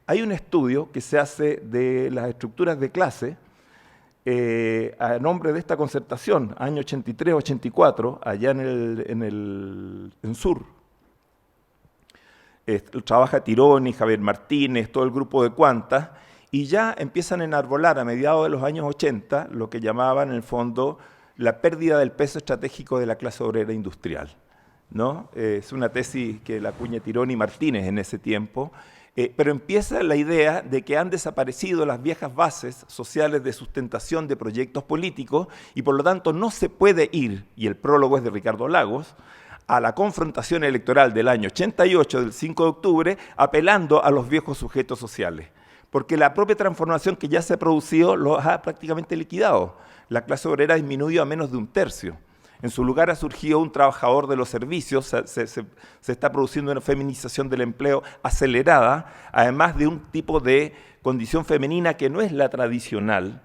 Hay un estudio que se hace de las estructuras de clase a nombre de esta concertación, año 83-84, allá en Sur. Trabaja Tironi, Javier Martínez, todo el grupo de Cuantas, y ya empiezan a enarbolar a mediados de los años 80 lo que llamaban en el fondo la pérdida del peso estratégico de la clase obrera industrial, ¿no? Es una tesis que la acuña Tironi y Martínez en ese tiempo. Pero empieza la idea de que han desaparecido las viejas bases sociales de sustentación de proyectos políticos y por lo tanto no se puede ir, y el prólogo es de Ricardo Lagos, a la confrontación electoral del año 88, del 5 de octubre, apelando a los viejos sujetos sociales. Porque la propia transformación que ya se ha producido los ha prácticamente liquidado. La clase obrera disminuyó a menos de 1/3. En su lugar ha surgido un trabajador de los servicios, se está produciendo una feminización del empleo acelerada, además de un tipo de condición femenina que no es la tradicional,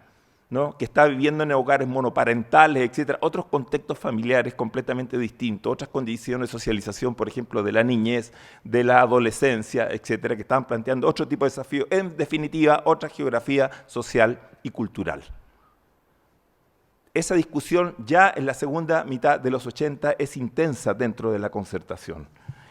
¿no? Que está viviendo en hogares monoparentales, etcétera, otros contextos familiares completamente distintos, otras condiciones de socialización, por ejemplo, de la niñez, de la adolescencia, etcétera, que están planteando otro tipo de desafíos, en definitiva, otra geografía social y cultural. Esa discusión ya en la segunda mitad de los 80 es intensa dentro de la concertación.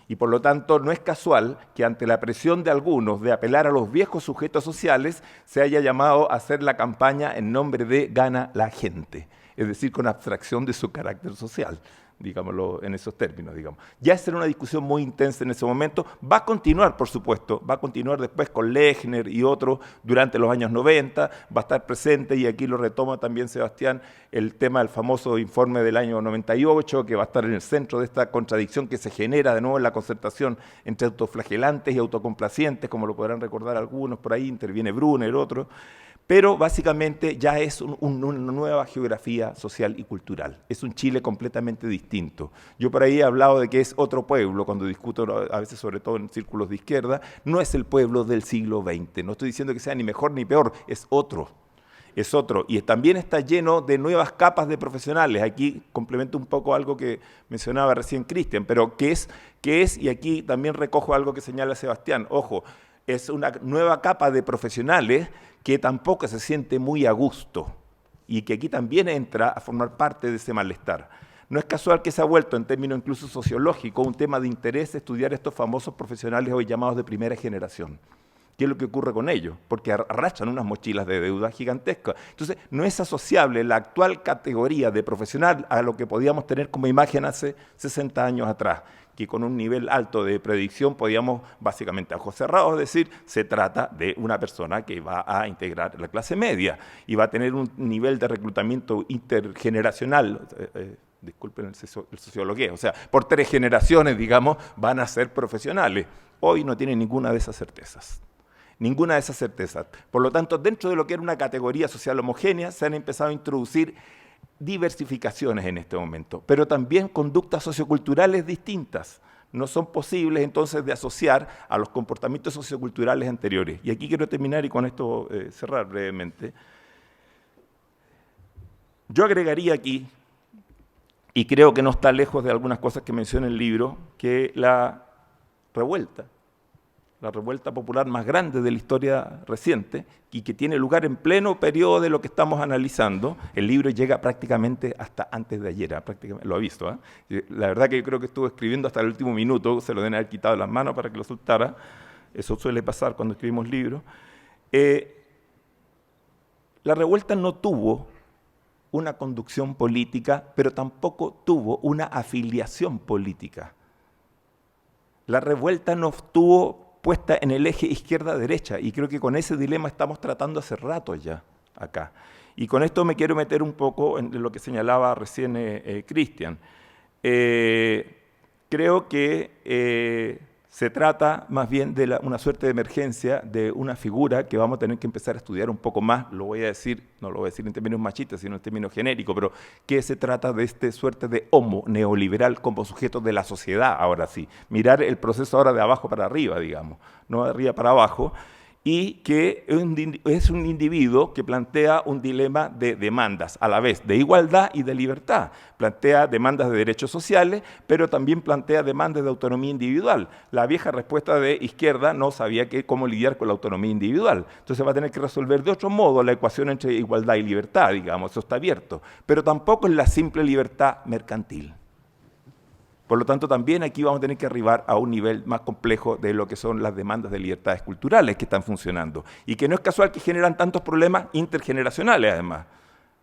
Y por lo tanto no es casual que ante la presión de algunos de apelar a los viejos sujetos sociales se haya llamado a hacer la campaña en nombre de gana la gente, es decir, con abstracción de su carácter social, digámoslo en esos términos, digamos. Ya esa era una discusión muy intensa en ese momento, va a continuar, por supuesto, va a continuar después con Lechner y otros durante los años 90, va a estar presente, y aquí lo retoma también Sebastián, el tema del famoso informe del año 98, que va a estar en el centro de esta contradicción que se genera de nuevo en la concertación entre autoflagelantes y autocomplacientes, como lo podrán recordar algunos, por ahí interviene Brunner, otros. Pero básicamente ya es una nueva geografía social y cultural. Es un Chile completamente distinto. Yo por ahí he hablado de que es otro pueblo, cuando discuto a veces sobre todo en círculos de izquierda, no es el pueblo del siglo XX. No estoy diciendo que sea ni mejor ni peor, es otro. Es otro. Y también está lleno de nuevas capas de profesionales. Aquí complemento un poco algo que mencionaba recién Cristian, pero ¿qué es? Y aquí también recojo algo que señala Sebastián. Ojo, es una nueva capa de profesionales que tampoco se siente muy a gusto y que aquí también entra a formar parte de ese malestar. No es casual que se ha vuelto, en términos incluso sociológicos, un tema de interés estudiar estos famosos profesionales hoy llamados de primera generación. ¿Qué es lo que ocurre con ellos? Porque arrastran unas mochilas de deuda gigantescas. Entonces, no es asociable la actual categoría de profesional a lo que podíamos tener como imagen hace 60 años atrás, que con un nivel alto de predicción podíamos básicamente a ojos cerrados decir, se trata de una persona que va a integrar la clase media y va a tener un nivel de reclutamiento intergeneracional, disculpen el sociologueo, o sea, por 3 generaciones, digamos, van a ser profesionales. Hoy no tienen ninguna de esas certezas. Ninguna de esas certezas. Por lo tanto, dentro de lo que era una categoría social homogénea, se han empezado a introducir diversificaciones en este momento, pero también conductas socioculturales distintas. No son posibles entonces de asociar a los comportamientos socioculturales anteriores. Y aquí quiero terminar y con esto cerrar brevemente. Yo agregaría aquí, y creo que no está lejos de algunas cosas que menciona el libro, que la revuelta popular más grande de la historia reciente y que tiene lugar en pleno periodo de lo que estamos analizando. El libro llega prácticamente hasta antes de ayer, prácticamente, lo ha visto. La verdad que yo creo que estuvo escribiendo hasta el último minuto, se lo deben haber quitado de las manos para que lo soltara. eso suele pasar cuando escribimos libros, la revuelta no tuvo una conducción política, pero tampoco tuvo una afiliación política. La revuelta no estuvo puesta en el eje izquierda-derecha, y creo que con ese dilema estamos tratando hace rato ya acá. Y con esto me quiero meter un poco en lo que señalaba recién Cristian. Creo que se trata más bien de una suerte de emergencia de una figura que vamos a tener que empezar a estudiar un poco más, lo voy a decir, no lo voy a decir en términos machistas, sino en términos genéricos, pero que se trata de esta suerte de homo neoliberal como sujeto de la sociedad, ahora sí. Mirar el proceso ahora de abajo para arriba, digamos, no de arriba para abajo, y que es un individuo que plantea un dilema de demandas, a la vez de igualdad y de libertad. Plantea demandas de derechos sociales, pero también plantea demandas de autonomía individual. La vieja respuesta de izquierda no sabía cómo lidiar con la autonomía individual. Entonces va a tener que resolver de otro modo la ecuación entre igualdad y libertad, digamos, eso está abierto. Pero tampoco es la simple libertad mercantil. Por lo tanto, también aquí vamos a tener que arribar a un nivel más complejo de lo que son las demandas de libertades culturales que están funcionando. Y que no es casual que generan tantos problemas intergeneracionales, además.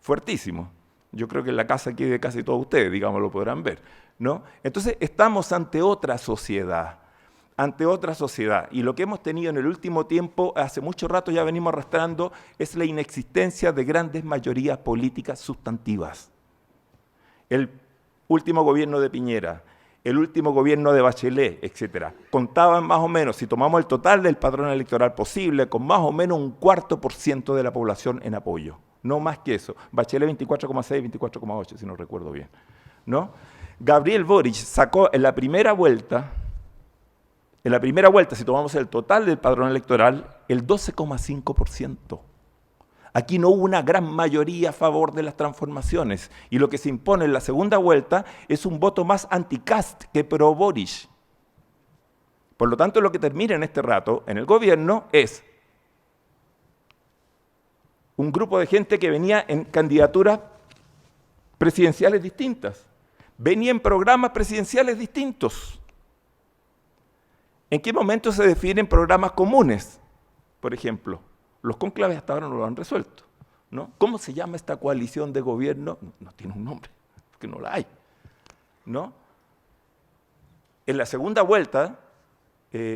Fuertísimos. Yo creo que en la casa aquí de casi todos ustedes, digamos, lo podrán ver, ¿no? Entonces, estamos ante otra sociedad. Ante otra sociedad. Y lo que hemos tenido en el último tiempo, hace mucho rato ya venimos arrastrando, es la inexistencia de grandes mayorías políticas sustantivas. El último gobierno de Piñera, el último gobierno de Bachelet, etcétera, contaban más o menos, si tomamos el total del padrón electoral posible, con más o menos un 4% de la población en apoyo. No más que eso. Bachelet 24,6, 24,8, si no recuerdo bien, ¿no? Gabriel Boric sacó en la primera vuelta, si tomamos el total del padrón electoral, el 12,5%. Aquí no hubo una gran mayoría a favor de las transformaciones, y lo que se impone en la segunda vuelta es un voto más anti-Kast que pro-Boric. Por lo tanto, lo que termina en este rato en el gobierno es un grupo de gente que venía en candidaturas presidenciales distintas, venía en programas presidenciales distintos. ¿En qué momento se definen programas comunes, por ejemplo? Los cónclaves hasta ahora no lo han resuelto, ¿no? ¿Cómo se llama esta coalición de gobierno? No tiene un nombre, porque no la hay, ¿no? En la segunda vuelta,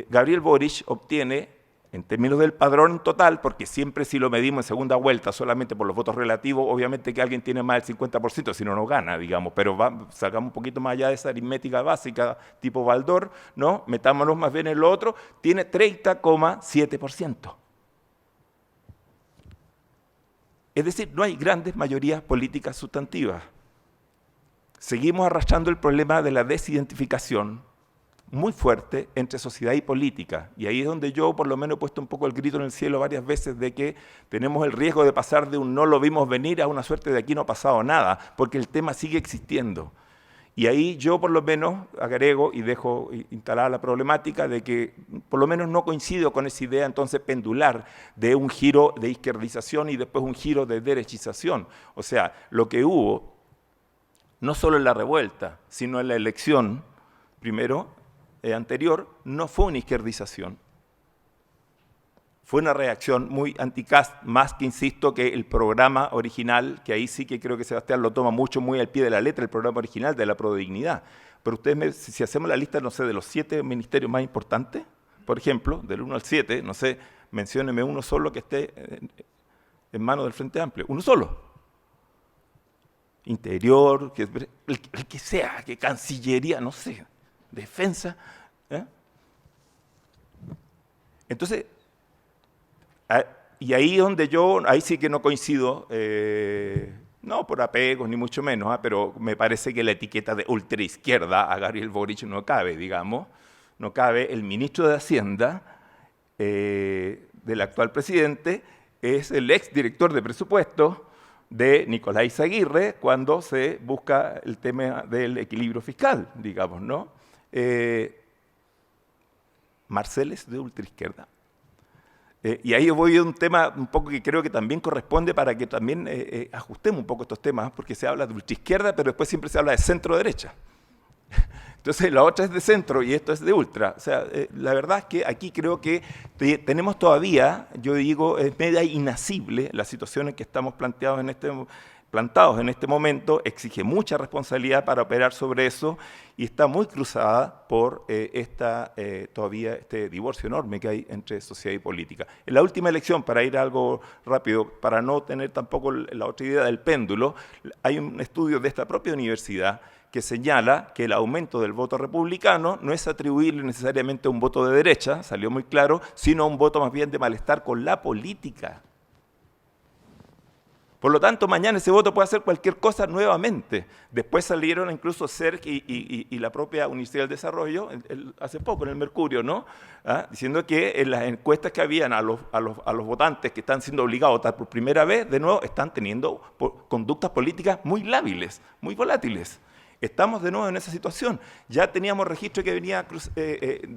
Gabriel Boric obtiene, en términos del padrón total, porque siempre si lo medimos en segunda vuelta solamente por los votos relativos, obviamente que alguien tiene más del 50%, si no, no gana, digamos, pero sacamos un poquito más allá de esa aritmética básica tipo Baldor, ¿no? Metámonos más bien en lo otro, tiene 30,7%. Es decir, no hay grandes mayorías políticas sustantivas. Seguimos arrastrando el problema de la desidentificación muy fuerte entre sociedad y política. Y ahí es donde yo por lo menos he puesto un poco el grito en el cielo varias veces de que tenemos el riesgo de pasar de un no lo vimos venir a una suerte de aquí no ha pasado nada, porque el tema sigue existiendo. Y ahí yo por lo menos agrego y dejo instalada la problemática de que por lo menos no coincido con esa idea entonces pendular de un giro de izquierdización y después un giro de derechización. O sea, lo que hubo, no solo en la revuelta, sino en la elección primero anterior, no fue una izquierdización. Fue una reacción muy anti-Kast, más que, insisto, que el programa original, que ahí sí que creo que Sebastián lo toma mucho, muy al pie de la letra, el programa original de la Prodignidad. Pero ustedes, si hacemos la lista, no sé, de los 7 ministerios más importantes, por ejemplo, del 1 al 7, no sé, mencióneme uno solo que esté en manos del Frente Amplio, uno solo. Interior, el que sea, que Cancillería, no sé, Defensa. Entonces, y ahí donde ahí sí que no coincido, no por apegos ni mucho menos, pero me parece que la etiqueta de ultraizquierda a Gabriel Boric no cabe, digamos, no cabe. El ministro de Hacienda del actual presidente es el exdirector de presupuesto de Nicolás Izaguirre cuando se busca el tema del equilibrio fiscal, digamos, ¿no? Marcel es de ultraizquierda. Y ahí voy a un tema un poco que creo que también corresponde para que también ajustemos un poco estos temas, porque se habla de ultraizquierda, pero después siempre se habla de centro-derecha. Entonces la otra es de centro y esto es de ultra. O sea, la verdad es que aquí creo que tenemos todavía, yo digo, es media inasible la situación en que estamos plantados en este momento, exige mucha responsabilidad para operar sobre eso y está muy cruzada por todavía este divorcio enorme que hay entre sociedad y política. En la última elección, para ir a algo rápido, para no tener tampoco la otra idea del péndulo, hay un estudio de esta propia universidad que señala que el aumento del voto republicano no es atribuible necesariamente a un voto de derecha, salió muy claro, sino a un voto más bien de malestar con la política. Por lo tanto, mañana ese voto puede hacer cualquier cosa nuevamente. Después salieron incluso CERC y la propia Universidad del Desarrollo, hace poco en el Mercurio, ¿no? Diciendo que en las encuestas que habían a los votantes que están siendo obligados a votar por primera vez, de nuevo, están teniendo conductas políticas muy lábiles, muy volátiles. Estamos de nuevo en esa situación. Ya teníamos registro que venía,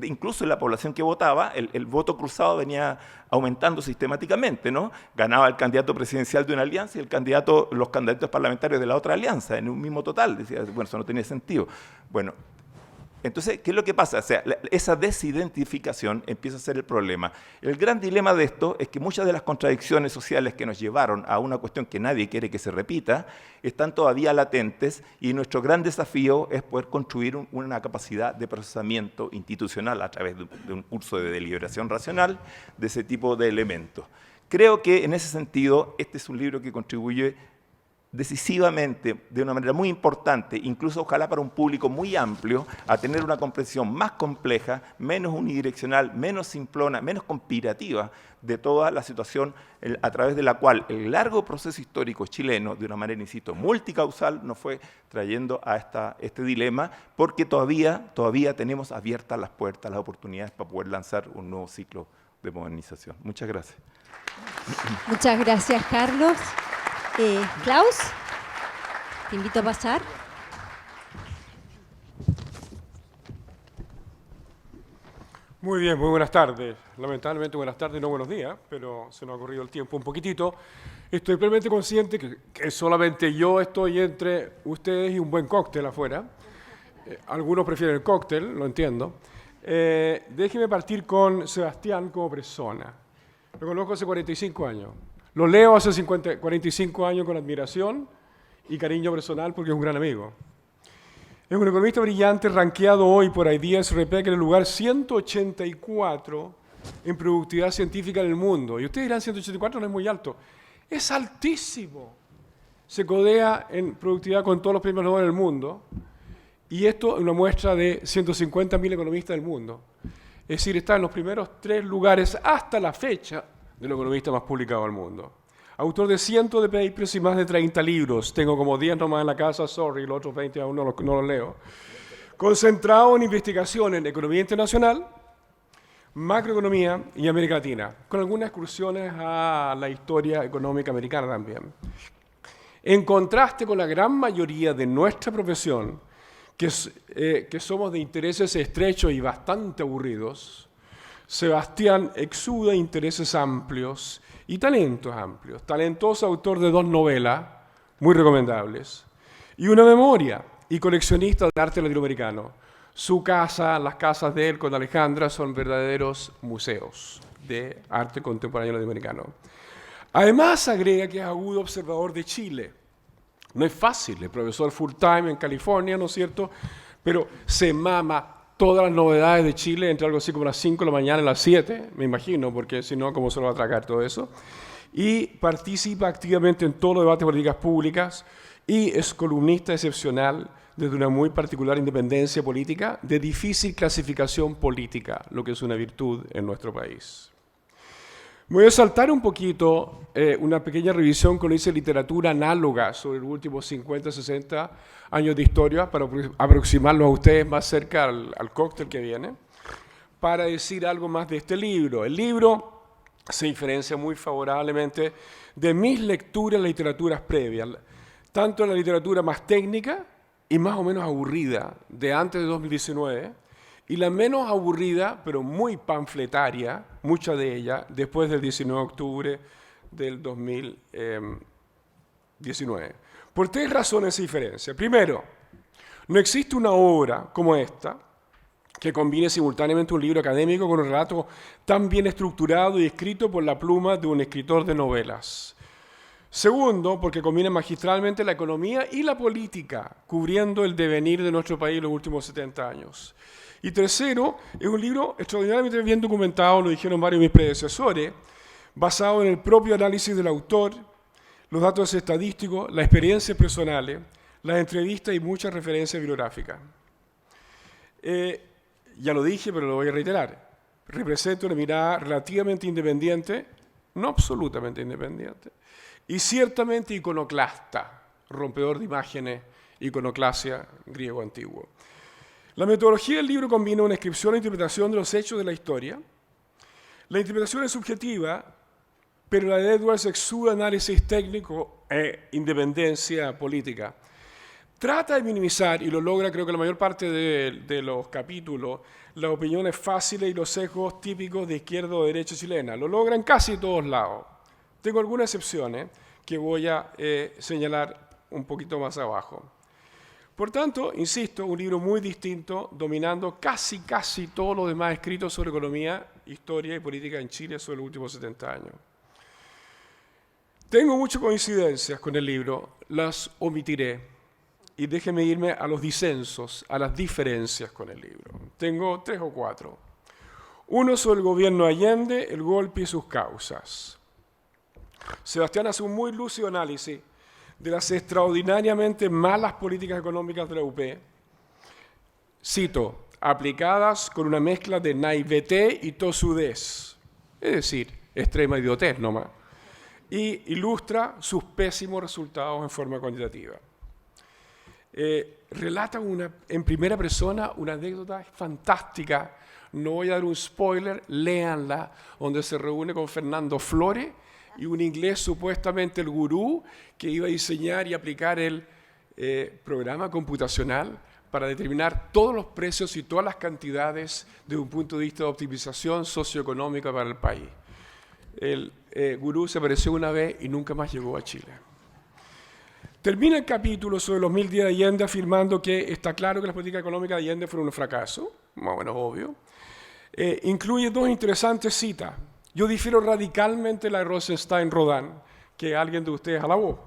incluso en la población que votaba, el voto cruzado venía aumentando sistemáticamente, ¿no? Ganaba el candidato presidencial de una alianza y los candidatos parlamentarios de la otra alianza, en un mismo total. Decía, bueno, eso no tenía sentido. Bueno, entonces, ¿qué es lo que pasa? O sea, esa desidentificación empieza a ser el problema. El gran dilema de esto es que muchas de las contradicciones sociales que nos llevaron a una cuestión que nadie quiere que se repita, están todavía latentes y nuestro gran desafío es poder construir una capacidad de procesamiento institucional a través de un curso de deliberación racional de ese tipo de elementos. Creo que en ese sentido, este es un libro que contribuye decisivamente, de una manera muy importante, incluso ojalá para un público muy amplio, a tener una comprensión más compleja, menos unidireccional, menos simplona, menos conspirativa de toda la situación a través de la cual el largo proceso histórico chileno, de una manera, insisto, multicausal, nos fue trayendo a este dilema, porque todavía tenemos abiertas las puertas, las oportunidades para poder lanzar un nuevo ciclo de modernización. Muchas gracias. Muchas gracias, Carlos. Klaus, te invito a pasar. Muy bien, muy buenas tardes. Lamentablemente buenas tardes, no buenos días, pero se nos ha corrido el tiempo un poquitito. Estoy plenamente consciente que solamente yo estoy entre ustedes y un buen cóctel afuera. Algunos prefieren el cóctel, lo entiendo. Déjeme partir con Sebastián como persona. Lo conozco hace 45 años. Lo leo hace 45 años con admiración y cariño personal porque es un gran amigo. Es un economista brillante rankeado hoy por Ideas Repec en el lugar 184 en productividad científica en el mundo. Y ustedes dirán 184 no es muy alto. Es altísimo. Se codea en productividad con todos los premios Nobel del mundo. Y esto es una muestra de 150.000 economistas del mundo. Es decir, está en los primeros 3 lugares hasta la fecha del economista más publicado del mundo. Autor de cientos de papers y más de 30 libros. Tengo como 10 nomás en la casa, sorry, los otros 20 aún no los leo. Concentrado en investigación en economía internacional, macroeconomía y América Latina, con algunas excursiones a la historia económica americana también. En contraste con la gran mayoría de nuestra profesión, que somos de intereses estrechos y bastante aburridos, Sebastián exuda intereses amplios y talentos amplios. Talentoso autor de 2 novelas, muy recomendables, y una memoria, y coleccionista del arte latinoamericano. Su casa, las casas de él con Alejandra son verdaderos museos de arte contemporáneo latinoamericano. Además, agrega que es agudo observador de Chile. No es fácil, es profesor full time en California, ¿no es cierto? Pero se mama todas las novedades de Chile entre algo así como las 5 de la mañana y las 7, me imagino, porque si no, ¿cómo se lo va a tragar todo eso? Y participa activamente en todos los debates de políticas públicas y es columnista excepcional desde una muy particular independencia política, de difícil clasificación política, lo que es una virtud en nuestro país. Voy a saltar un poquito una pequeña revisión con esa literatura análoga sobre los últimos 50, 60 años de historia para aproximarlos a ustedes más cerca al cóctel que viene, para decir algo más de este libro. El libro se diferencia muy favorablemente de mis lecturas en literaturas previas, tanto en la literatura más técnica y más o menos aburrida de antes de 2019, y la menos aburrida, pero muy panfletaria, mucha de ella, después del 19 de octubre del 2019. Por 3 razones de diferencia. Primero, No existe una obra como esta que combine simultáneamente un libro académico con un relato tan bien estructurado y escrito por la pluma de un escritor de novelas. Segundo, porque combina magistralmente la economía y la política, cubriendo el devenir de nuestro país en los últimos 70 años. Y tercero, es un libro extraordinariamente bien documentado, lo dijeron varios de mis predecesores, basado en el propio análisis del autor, los datos estadísticos, las experiencias personales, las entrevistas y muchas referencias bibliográficas. Ya lo dije, pero lo voy a reiterar. Representa una mirada relativamente independiente, no absolutamente independiente, y ciertamente iconoclasta, rompedor de imágenes, iconoclasia griego antiguo. La metodología del libro combina una descripción e interpretación de los hechos de la historia. La interpretación es subjetiva, pero la de Edwards exuda análisis técnico e independencia política. Trata de minimizar, y lo logra creo que la mayor parte de los capítulos, las opiniones fáciles y los sesgos típicos de izquierda o derecha chilena. Lo logra en casi todos lados. Tengo algunas excepciones que voy a señalar un poquito más abajo. Por tanto, insisto, un libro muy distinto, dominando casi todos los demás escritos sobre economía, historia y política en Chile sobre los últimos 70 años. Tengo muchas coincidencias con el libro, las omitiré. Y déjenme irme a los disensos, a las diferencias con el libro. Tengo 3 o 4. Uno sobre el gobierno Allende, el golpe y sus causas. Sebastián hace un muy lúcido análisis de las extraordinariamente malas políticas económicas de la UP. Cito, aplicadas con una mezcla de naivete y tosudez, es decir, extrema idiotez nomás, y ilustra sus pésimos resultados en forma cuantitativa. Relata en primera persona una anécdota fantástica, no voy a dar un spoiler, léanla, donde se reúne con Fernando Flores y un inglés supuestamente el gurú que iba a diseñar y aplicar el programa computacional para determinar todos los precios y todas las cantidades desde un punto de vista de optimización socioeconómica para el país. El gurú se apareció una vez y nunca más llegó a Chile. Termina el capítulo sobre los 1000 días de Allende afirmando que está claro que las políticas económicas de Allende fueron un fracaso, más o menos obvio. Incluye 2 interesantes citas. Yo difiero radicalmente de la de Rosenstein-Rodin, que alguien de ustedes alabó.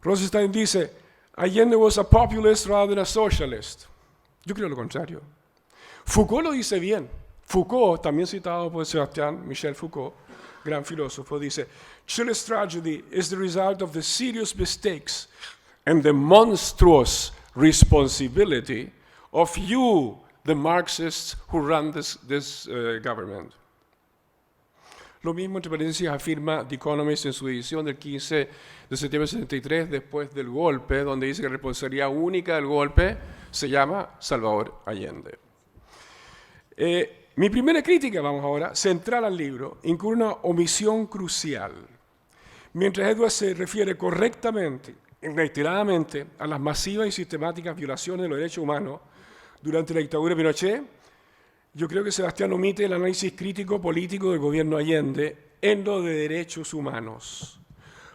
Rosenstein dice, Allende was a populist rather than a socialist. Yo creo lo contrario. Foucault lo dice bien. Foucault, también citado por Sebastián, Michel Foucault, gran filósofo, dice, Chile's tragedy is the result of the serious mistakes and the monstrous responsibility of you, the Marxists who run this government. Lo mismo, entre paréntesis, afirma The Economist en su edición del 15 de septiembre de 73, después del golpe, donde dice que la responsabilidad única del golpe se llama Salvador Allende. Mi primera crítica, vamos ahora, central al libro, incluye una omisión crucial. Mientras Edwards se refiere correctamente y reiteradamente a las masivas y sistemáticas violaciones de los derechos humanos durante la dictadura de Pinochet, yo creo que Sebastián omite el análisis crítico político del gobierno Allende en lo de derechos humanos.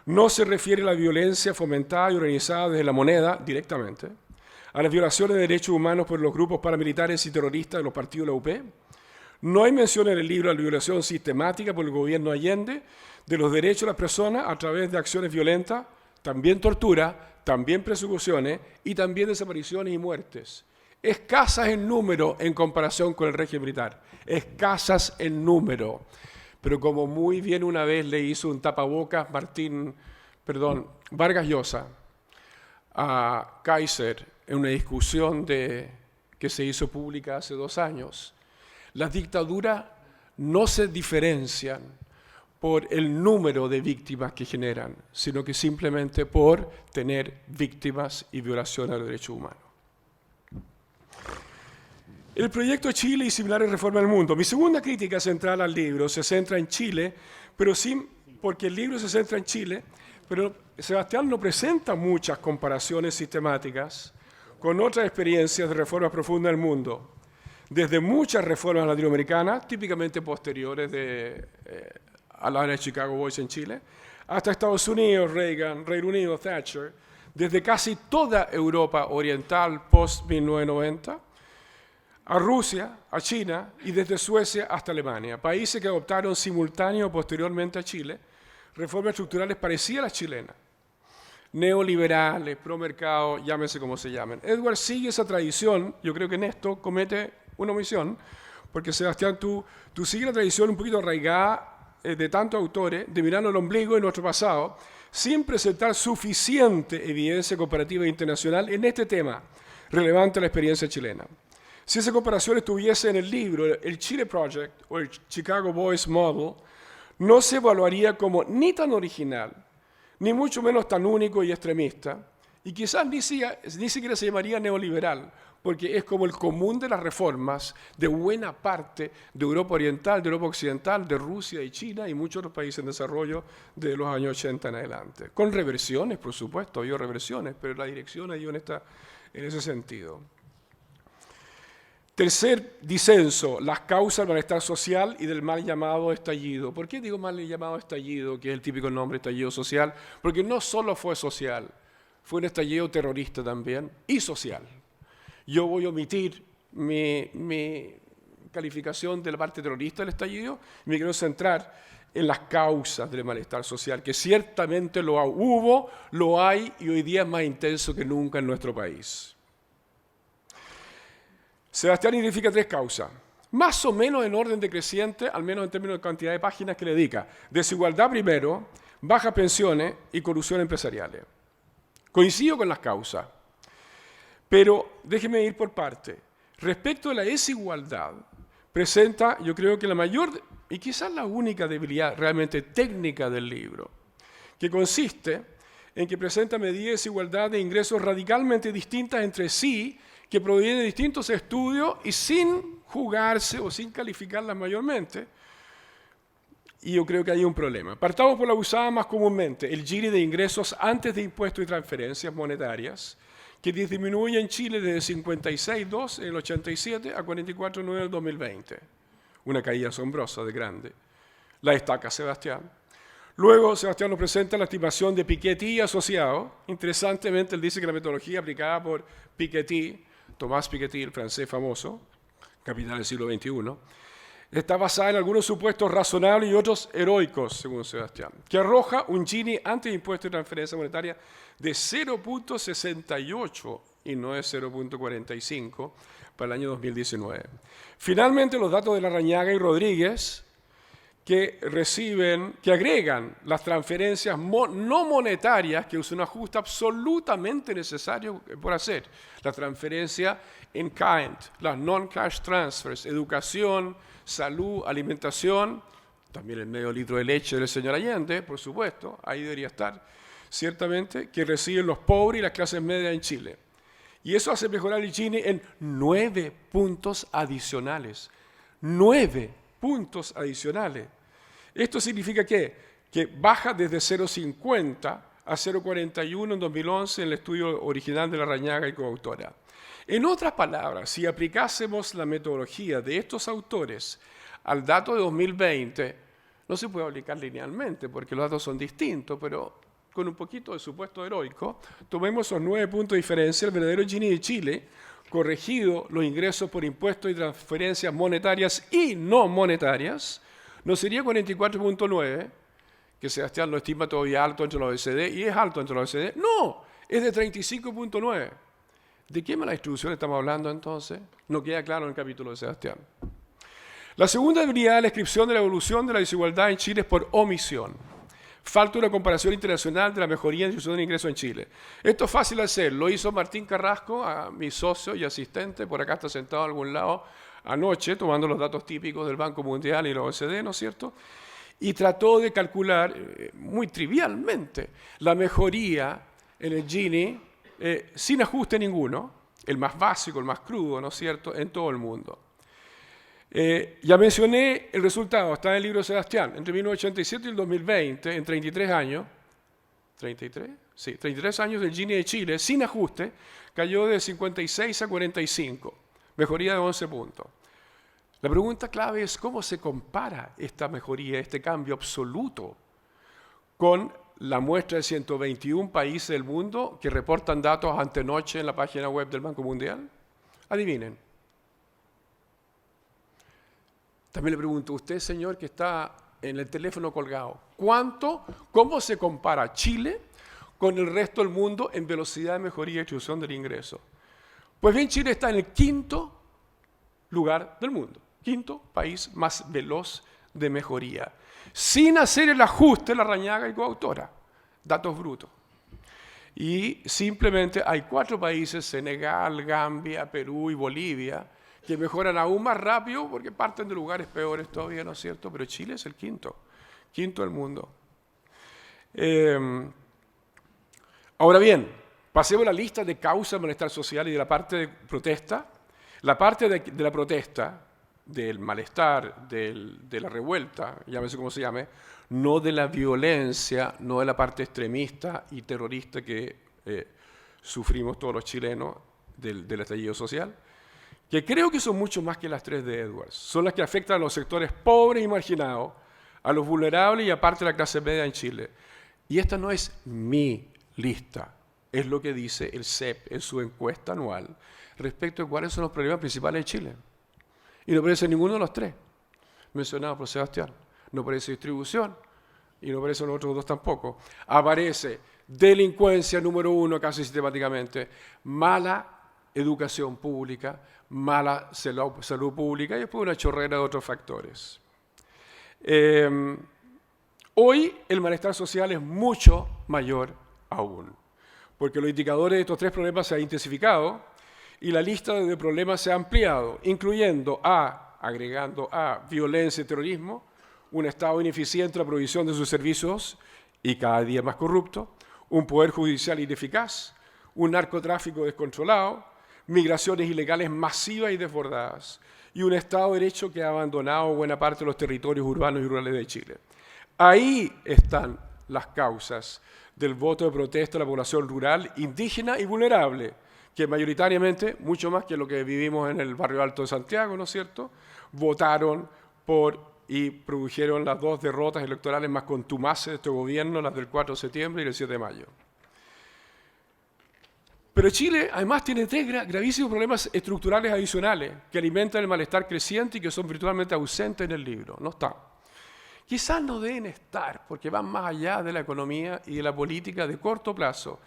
No se refiere a la violencia fomentada y organizada desde la moneda directamente, a las violaciones de derechos humanos por los grupos paramilitares y terroristas de los partidos de la UP. No hay mención en el libro a la violación sistemática por el gobierno Allende de los derechos de las personas a través de acciones violentas, también tortura, también persecuciones y también desapariciones y muertes. Escasas en número en comparación con el régimen militar, escasas en número. Pero como muy bien una vez le hizo un tapabocas Vargas Llosa a Kaiser en una discusión que se hizo pública hace 2 años, las dictaduras no se diferencian por el número de víctimas que generan, sino que simplemente por tener víctimas y violaciones de los derechos humanos. El proyecto Chile y similares reformas del mundo. Mi segunda crítica central al libro se centra en Chile, porque el libro se centra en Chile, pero Sebastián no presenta muchas comparaciones sistemáticas con otras experiencias de reformas profundas del mundo, desde muchas reformas latinoamericanas, típicamente posteriores a la de Chicago Boys en Chile, hasta Estados Unidos, Reagan, Reino Unido, Thatcher, desde casi toda Europa oriental post-1990, a Rusia, a China y desde Suecia hasta Alemania, países que adoptaron simultáneo o posteriormente a Chile reformas estructurales parecidas a las chilenas, neoliberales, pro-mercado, llámense como se llamen. Edward sigue esa tradición, yo creo que en esto comete una omisión, porque Sebastián, tú sigues la tradición un poquito arraigada de tantos autores de mirarnos el ombligo de nuestro pasado, sin presentar suficiente evidencia comparativa internacional en este tema relevante a la experiencia chilena. Si esa comparación estuviese en el libro, el Chile Project o el Chicago Boys Model, no se evaluaría como ni tan original, ni mucho menos tan único y extremista, y quizás ni siquiera se llamaría neoliberal, porque es como el común de las reformas de buena parte de Europa Oriental, de Europa Occidental, de Rusia y China y muchos otros países en desarrollo de los años 80 en adelante. Con reversiones, por supuesto, ha habido reversiones, pero la dirección ha ido en ese sentido. Tercer disenso, las causas del malestar social y del mal llamado estallido. ¿Por qué digo mal llamado estallido, que es el típico nombre estallido social? Porque no solo fue social, fue un estallido terrorista también y social. Yo voy a omitir mi calificación de la parte terrorista del estallido y me quiero centrar en las causas del malestar social, que ciertamente lo hubo, lo hay y hoy día es más intenso que nunca en nuestro país. Sebastián identifica 3 causas, más o menos en orden decreciente, al menos en términos de cantidad de páginas que le dedica. Desigualdad primero, bajas pensiones y corrupción empresariales. Coincido con las causas, pero déjeme ir por parte. Respecto a la desigualdad, presenta, yo creo que la mayor y quizás la única debilidad realmente técnica del libro, que consiste en que presenta medidas de desigualdad de ingresos radicalmente distintas entre sí, que provienen de distintos estudios y sin jugarse o sin calificarlas mayormente. Y yo creo que hay un problema. Partamos por la usada más comúnmente, el Gini de ingresos antes de impuestos y transferencias monetarias, que disminuye en Chile desde 56,2 en el 87 a 44,9 en el 2020. Una caída asombrosa de grande. La destaca Sebastián. Luego, Sebastián nos presenta la estimación de Piketty y asociado. Interesantemente, él dice que la metodología aplicada por Piketty, Tomás Piketty, el francés famoso, capital del siglo XXI, está basada en algunos supuestos razonables y otros heroicos, según Sebastián, que arroja un Gini antes de impuestos y transferencia monetaria de 0.68 y no es 0.45 para el año 2019. Finalmente, los datos de Larrañaga y Rodríguez que agregan las transferencias no monetarias, que es un ajuste absolutamente necesario por hacer. La transferencia in kind, las non-cash transfers, educación, salud, alimentación, también el medio litro de leche del señor Allende, por supuesto, ahí debería estar, ciertamente, que reciben los pobres y las clases medias en Chile. Y eso hace mejorar el Gini en 9 puntos adicionales. 9 puntos adicionales. Esto significa que baja desde 0,50 a 0,41 en 2011 en el estudio original de Larrañaga y coautora. En otras palabras, si aplicásemos la metodología de estos autores al dato de 2020, no se puede aplicar linealmente porque los datos son distintos, pero con un poquito de supuesto heroico, tomemos esos 9 puntos de diferencia, el verdadero Gini de Chile, corregido los ingresos por impuestos y transferencias monetarias y no monetarias, no sería 44.9, que Sebastián lo estima todavía alto entre los OECD, y es alto entre los OECD. No, es de 35.9. ¿De qué mala distribución estamos hablando entonces? No queda claro en el capítulo de Sebastián. La segunda debilidad de la descripción de la evolución de la desigualdad en Chile es por omisión. Falta una comparación internacional de la mejoría en distribución de ingresos en Chile. Esto es fácil de hacer. Lo hizo Martín Carrasco, mi socio y asistente, por acá está sentado a algún lado, anoche, tomando los datos típicos del Banco Mundial y la OECD, ¿no es cierto? Y trató de calcular, muy trivialmente, la mejoría en el Gini sin ajuste ninguno, el más básico, el más crudo, ¿no es cierto?, en todo el mundo. Ya mencioné el resultado, está en el libro de Sebastián, entre 1987 y el 2020, en 33 años, 33 años del Gini de Chile, sin ajuste, cayó de 56 a 45, mejoría de 11 puntos. La pregunta clave es cómo se compara esta mejoría, este cambio absoluto, con la muestra de 121 países del mundo que reportan datos antenoche en la página web del Banco Mundial? Adivinen. También le pregunto a usted, señor, que está en el teléfono colgado, ¿cómo se compara Chile con el resto del mundo en velocidad de mejoría y distribución del ingreso? Pues bien, Chile está en el 5º lugar del mundo, 5º país más veloz de mejoría, sin hacer el ajuste Larrañaga y coautora, datos brutos. Y simplemente hay 4 países, Senegal, Gambia, Perú y Bolivia, que mejoran aún más rápido porque parten de lugares peores todavía, ¿no es cierto? Pero Chile es el 5º del mundo. Ahora bien, pasemos a la lista de causas del malestar social y de la parte de protesta. La parte de la protesta, del malestar, de la revuelta, llámese como se llame, no de la violencia, no de la parte extremista y terrorista que sufrimos todos los chilenos del estallido social, que creo que son mucho más que las 3 de Edwards. Son las que afectan a los sectores pobres y marginados, a los vulnerables y aparte a la clase media en Chile. Y esta no es mi lista, es lo que dice el CEP en su encuesta anual respecto a cuáles son los problemas principales de Chile. Y no aparece ninguno de los 3 mencionados por Sebastián. No aparece distribución y no aparecen los otros 2 tampoco. Aparece delincuencia número 1 casi sistemáticamente, mala educación pública, mala salud pública y después una chorrera de otros factores. Hoy el malestar social es mucho mayor aún, porque los indicadores de estos 3 problemas se han intensificado y la lista de problemas se ha ampliado, incluyendo agregando a violencia y terrorismo, un Estado ineficiente en la provisión de sus servicios y cada día más corrupto, un poder judicial ineficaz, un narcotráfico descontrolado, migraciones ilegales masivas y desbordadas, y un Estado de Derecho que ha abandonado buena parte de los territorios urbanos y rurales de Chile. Ahí están las causas del voto de protesta de la población rural, indígena y vulnerable, que mayoritariamente, mucho más que lo que vivimos en el barrio Alto de Santiago, ¿no es cierto?, votaron por y produjeron las 2 derrotas electorales más contumaces de este gobierno, las del 4 de septiembre y el 7 de mayo. Pero Chile, además, tiene 3 gravísimos problemas estructurales adicionales que alimentan el malestar creciente y que son virtualmente ausentes en el libro. No están. Quizás no deben estar, porque van más allá de la economía y de la política de corto plazo,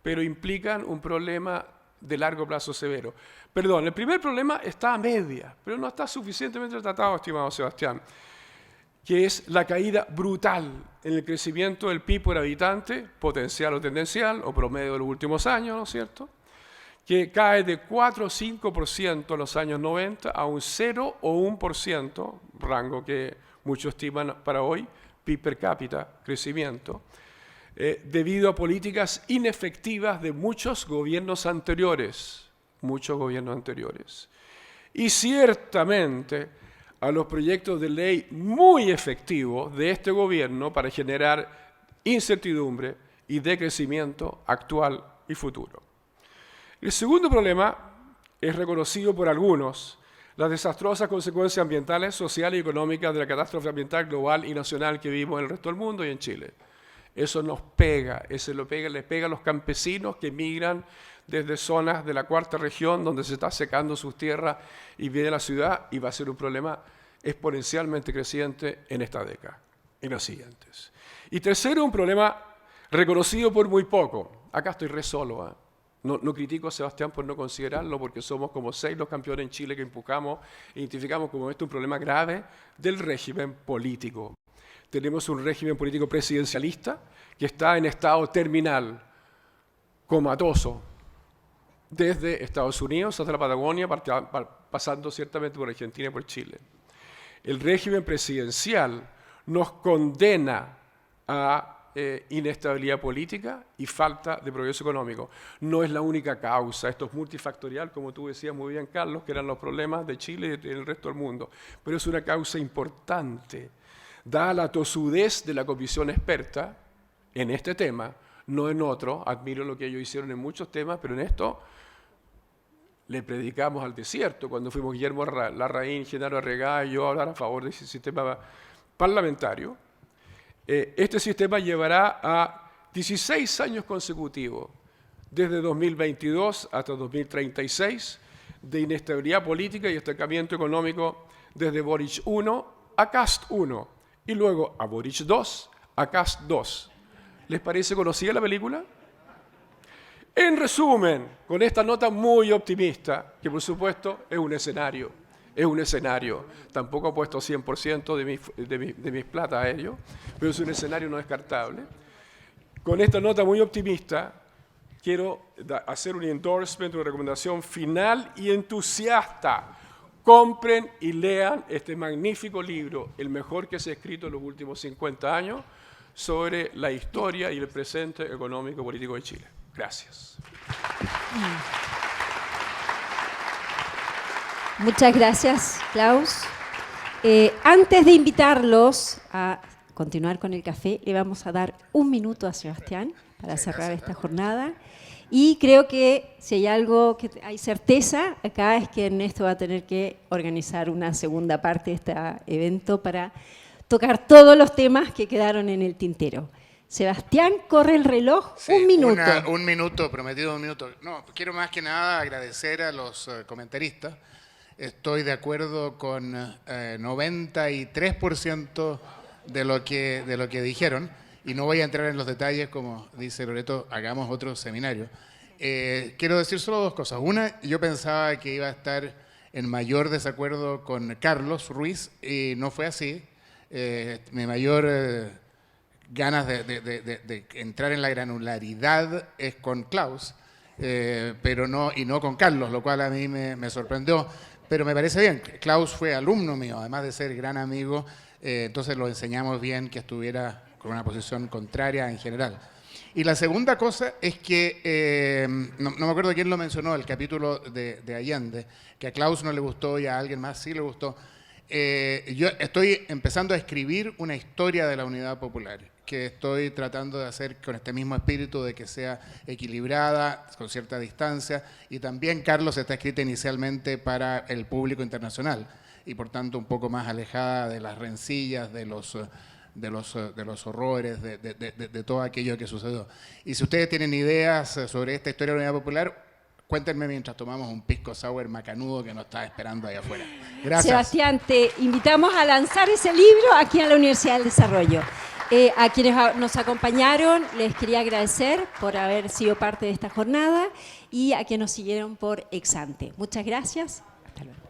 pero implican un problema de largo plazo severo. Perdón, el primer problema está a media, pero no está suficientemente tratado, estimado Sebastián, que es la caída brutal en el crecimiento del PIB por habitante, potencial o tendencial, o promedio de los últimos años, ¿no es cierto?, que cae de 4 o 5% en los años 90 a un 0 o 1%, rango que muchos estiman para hoy, PIB per cápita, crecimiento, debido a políticas inefectivas de muchos gobiernos anteriores, y ciertamente a los proyectos de ley muy efectivos de este gobierno para generar incertidumbre y decrecimiento actual y futuro. El segundo problema es reconocido por algunos, las desastrosas consecuencias ambientales, sociales y económicas de la catástrofe ambiental global y nacional que vivimos en el resto del mundo y en Chile. Eso nos pega, les pega a los campesinos que migran desde zonas de la 4ª región donde se está secando sus tierras y viene a la ciudad y va a ser un problema exponencialmente creciente en esta década y las siguientes. Y tercero, un problema reconocido por muy poco. Acá estoy re solo, ¿eh? No critico a Sebastián por no considerarlo, porque somos como 6 los campeones en Chile que empujamos e identificamos como esto un problema grave del régimen político. Tenemos un régimen político presidencialista que está en estado terminal, comatoso, desde Estados Unidos hasta la Patagonia, pasando ciertamente por Argentina y por Chile. El régimen presidencial nos condena a inestabilidad política y falta de progreso económico. No es la única causa, esto es multifactorial, como tú decías muy bien, Carlos, que eran los problemas de Chile y del resto del mundo, pero es una causa importante. Dada la tosudez de la comisión experta en este tema, no en otro, admiro lo que ellos hicieron en muchos temas, pero en esto le predicamos al desierto, cuando fuimos Guillermo Larraín, Genaro Arregá y yo a hablar a favor de ese sistema parlamentario. Este sistema llevará a 16 años consecutivos, desde 2022 hasta 2036, de inestabilidad política y estancamiento económico desde Boric 1 a Kast 1 y luego a Boric 2 a Kast 2. ¿Les parece conocida la película? En resumen, con esta nota muy optimista, que por supuesto es un escenario, tampoco he puesto 100% de mis plata a ello, pero es un escenario no descartable. Con esta nota muy optimista, quiero hacer un endorsement, una recomendación final y entusiasta. Compren y lean este magnífico libro, el mejor que se ha escrito en los últimos 50 años, sobre la historia y el presente económico y político de Chile. Gracias. Muchas gracias, Klaus. Antes de invitarlos a continuar con el café, le vamos a dar un minuto a Sebastián para cerrar esta jornada. Y creo que si hay algo que hay certeza acá es que Ernesto va a tener que organizar una segunda parte de este evento para tocar todos los temas que quedaron en el tintero. Sebastián, corre el reloj, sí, un minuto. Un minuto, prometido un minuto. No, quiero más que nada agradecer a los comentaristas. Estoy de acuerdo con 93% de lo que dijeron. Y no voy a entrar en los detalles, como dice Loreto, hagamos otro seminario. Quiero decir solo dos cosas. Una, yo pensaba que iba a estar en mayor desacuerdo con Carlos Ruiz, y no fue así. Mi mayor ganas de entrar en la granularidad es con Klaus, pero no con Carlos, lo cual a mí me sorprendió. Pero me parece bien. Klaus fue alumno mío, además de ser gran amigo, entonces lo enseñamos bien que estuviera con una posición contraria en general. Y la segunda cosa es que, no me acuerdo quién lo mencionó, el capítulo de Allende, que a Klaus no le gustó y a alguien más sí le gustó. Yo estoy empezando a escribir una historia de la Unidad Popular, que estoy tratando de hacer con este mismo espíritu de que sea equilibrada, con cierta distancia, y también Carlos está escrita inicialmente para el público internacional, y por tanto un poco más alejada de las rencillas, de los horrores, de todo aquello que sucedió. Y si ustedes tienen ideas sobre esta historia de la Unidad Popular, cuéntenme mientras tomamos un pisco sour macanudo que nos está esperando ahí afuera. Gracias. Sebastián, te invitamos a lanzar ese libro aquí en la Universidad del Desarrollo. A quienes nos acompañaron les quería agradecer por haber sido parte de esta jornada y a quienes nos siguieron por ex ante. Muchas gracias. Hasta luego.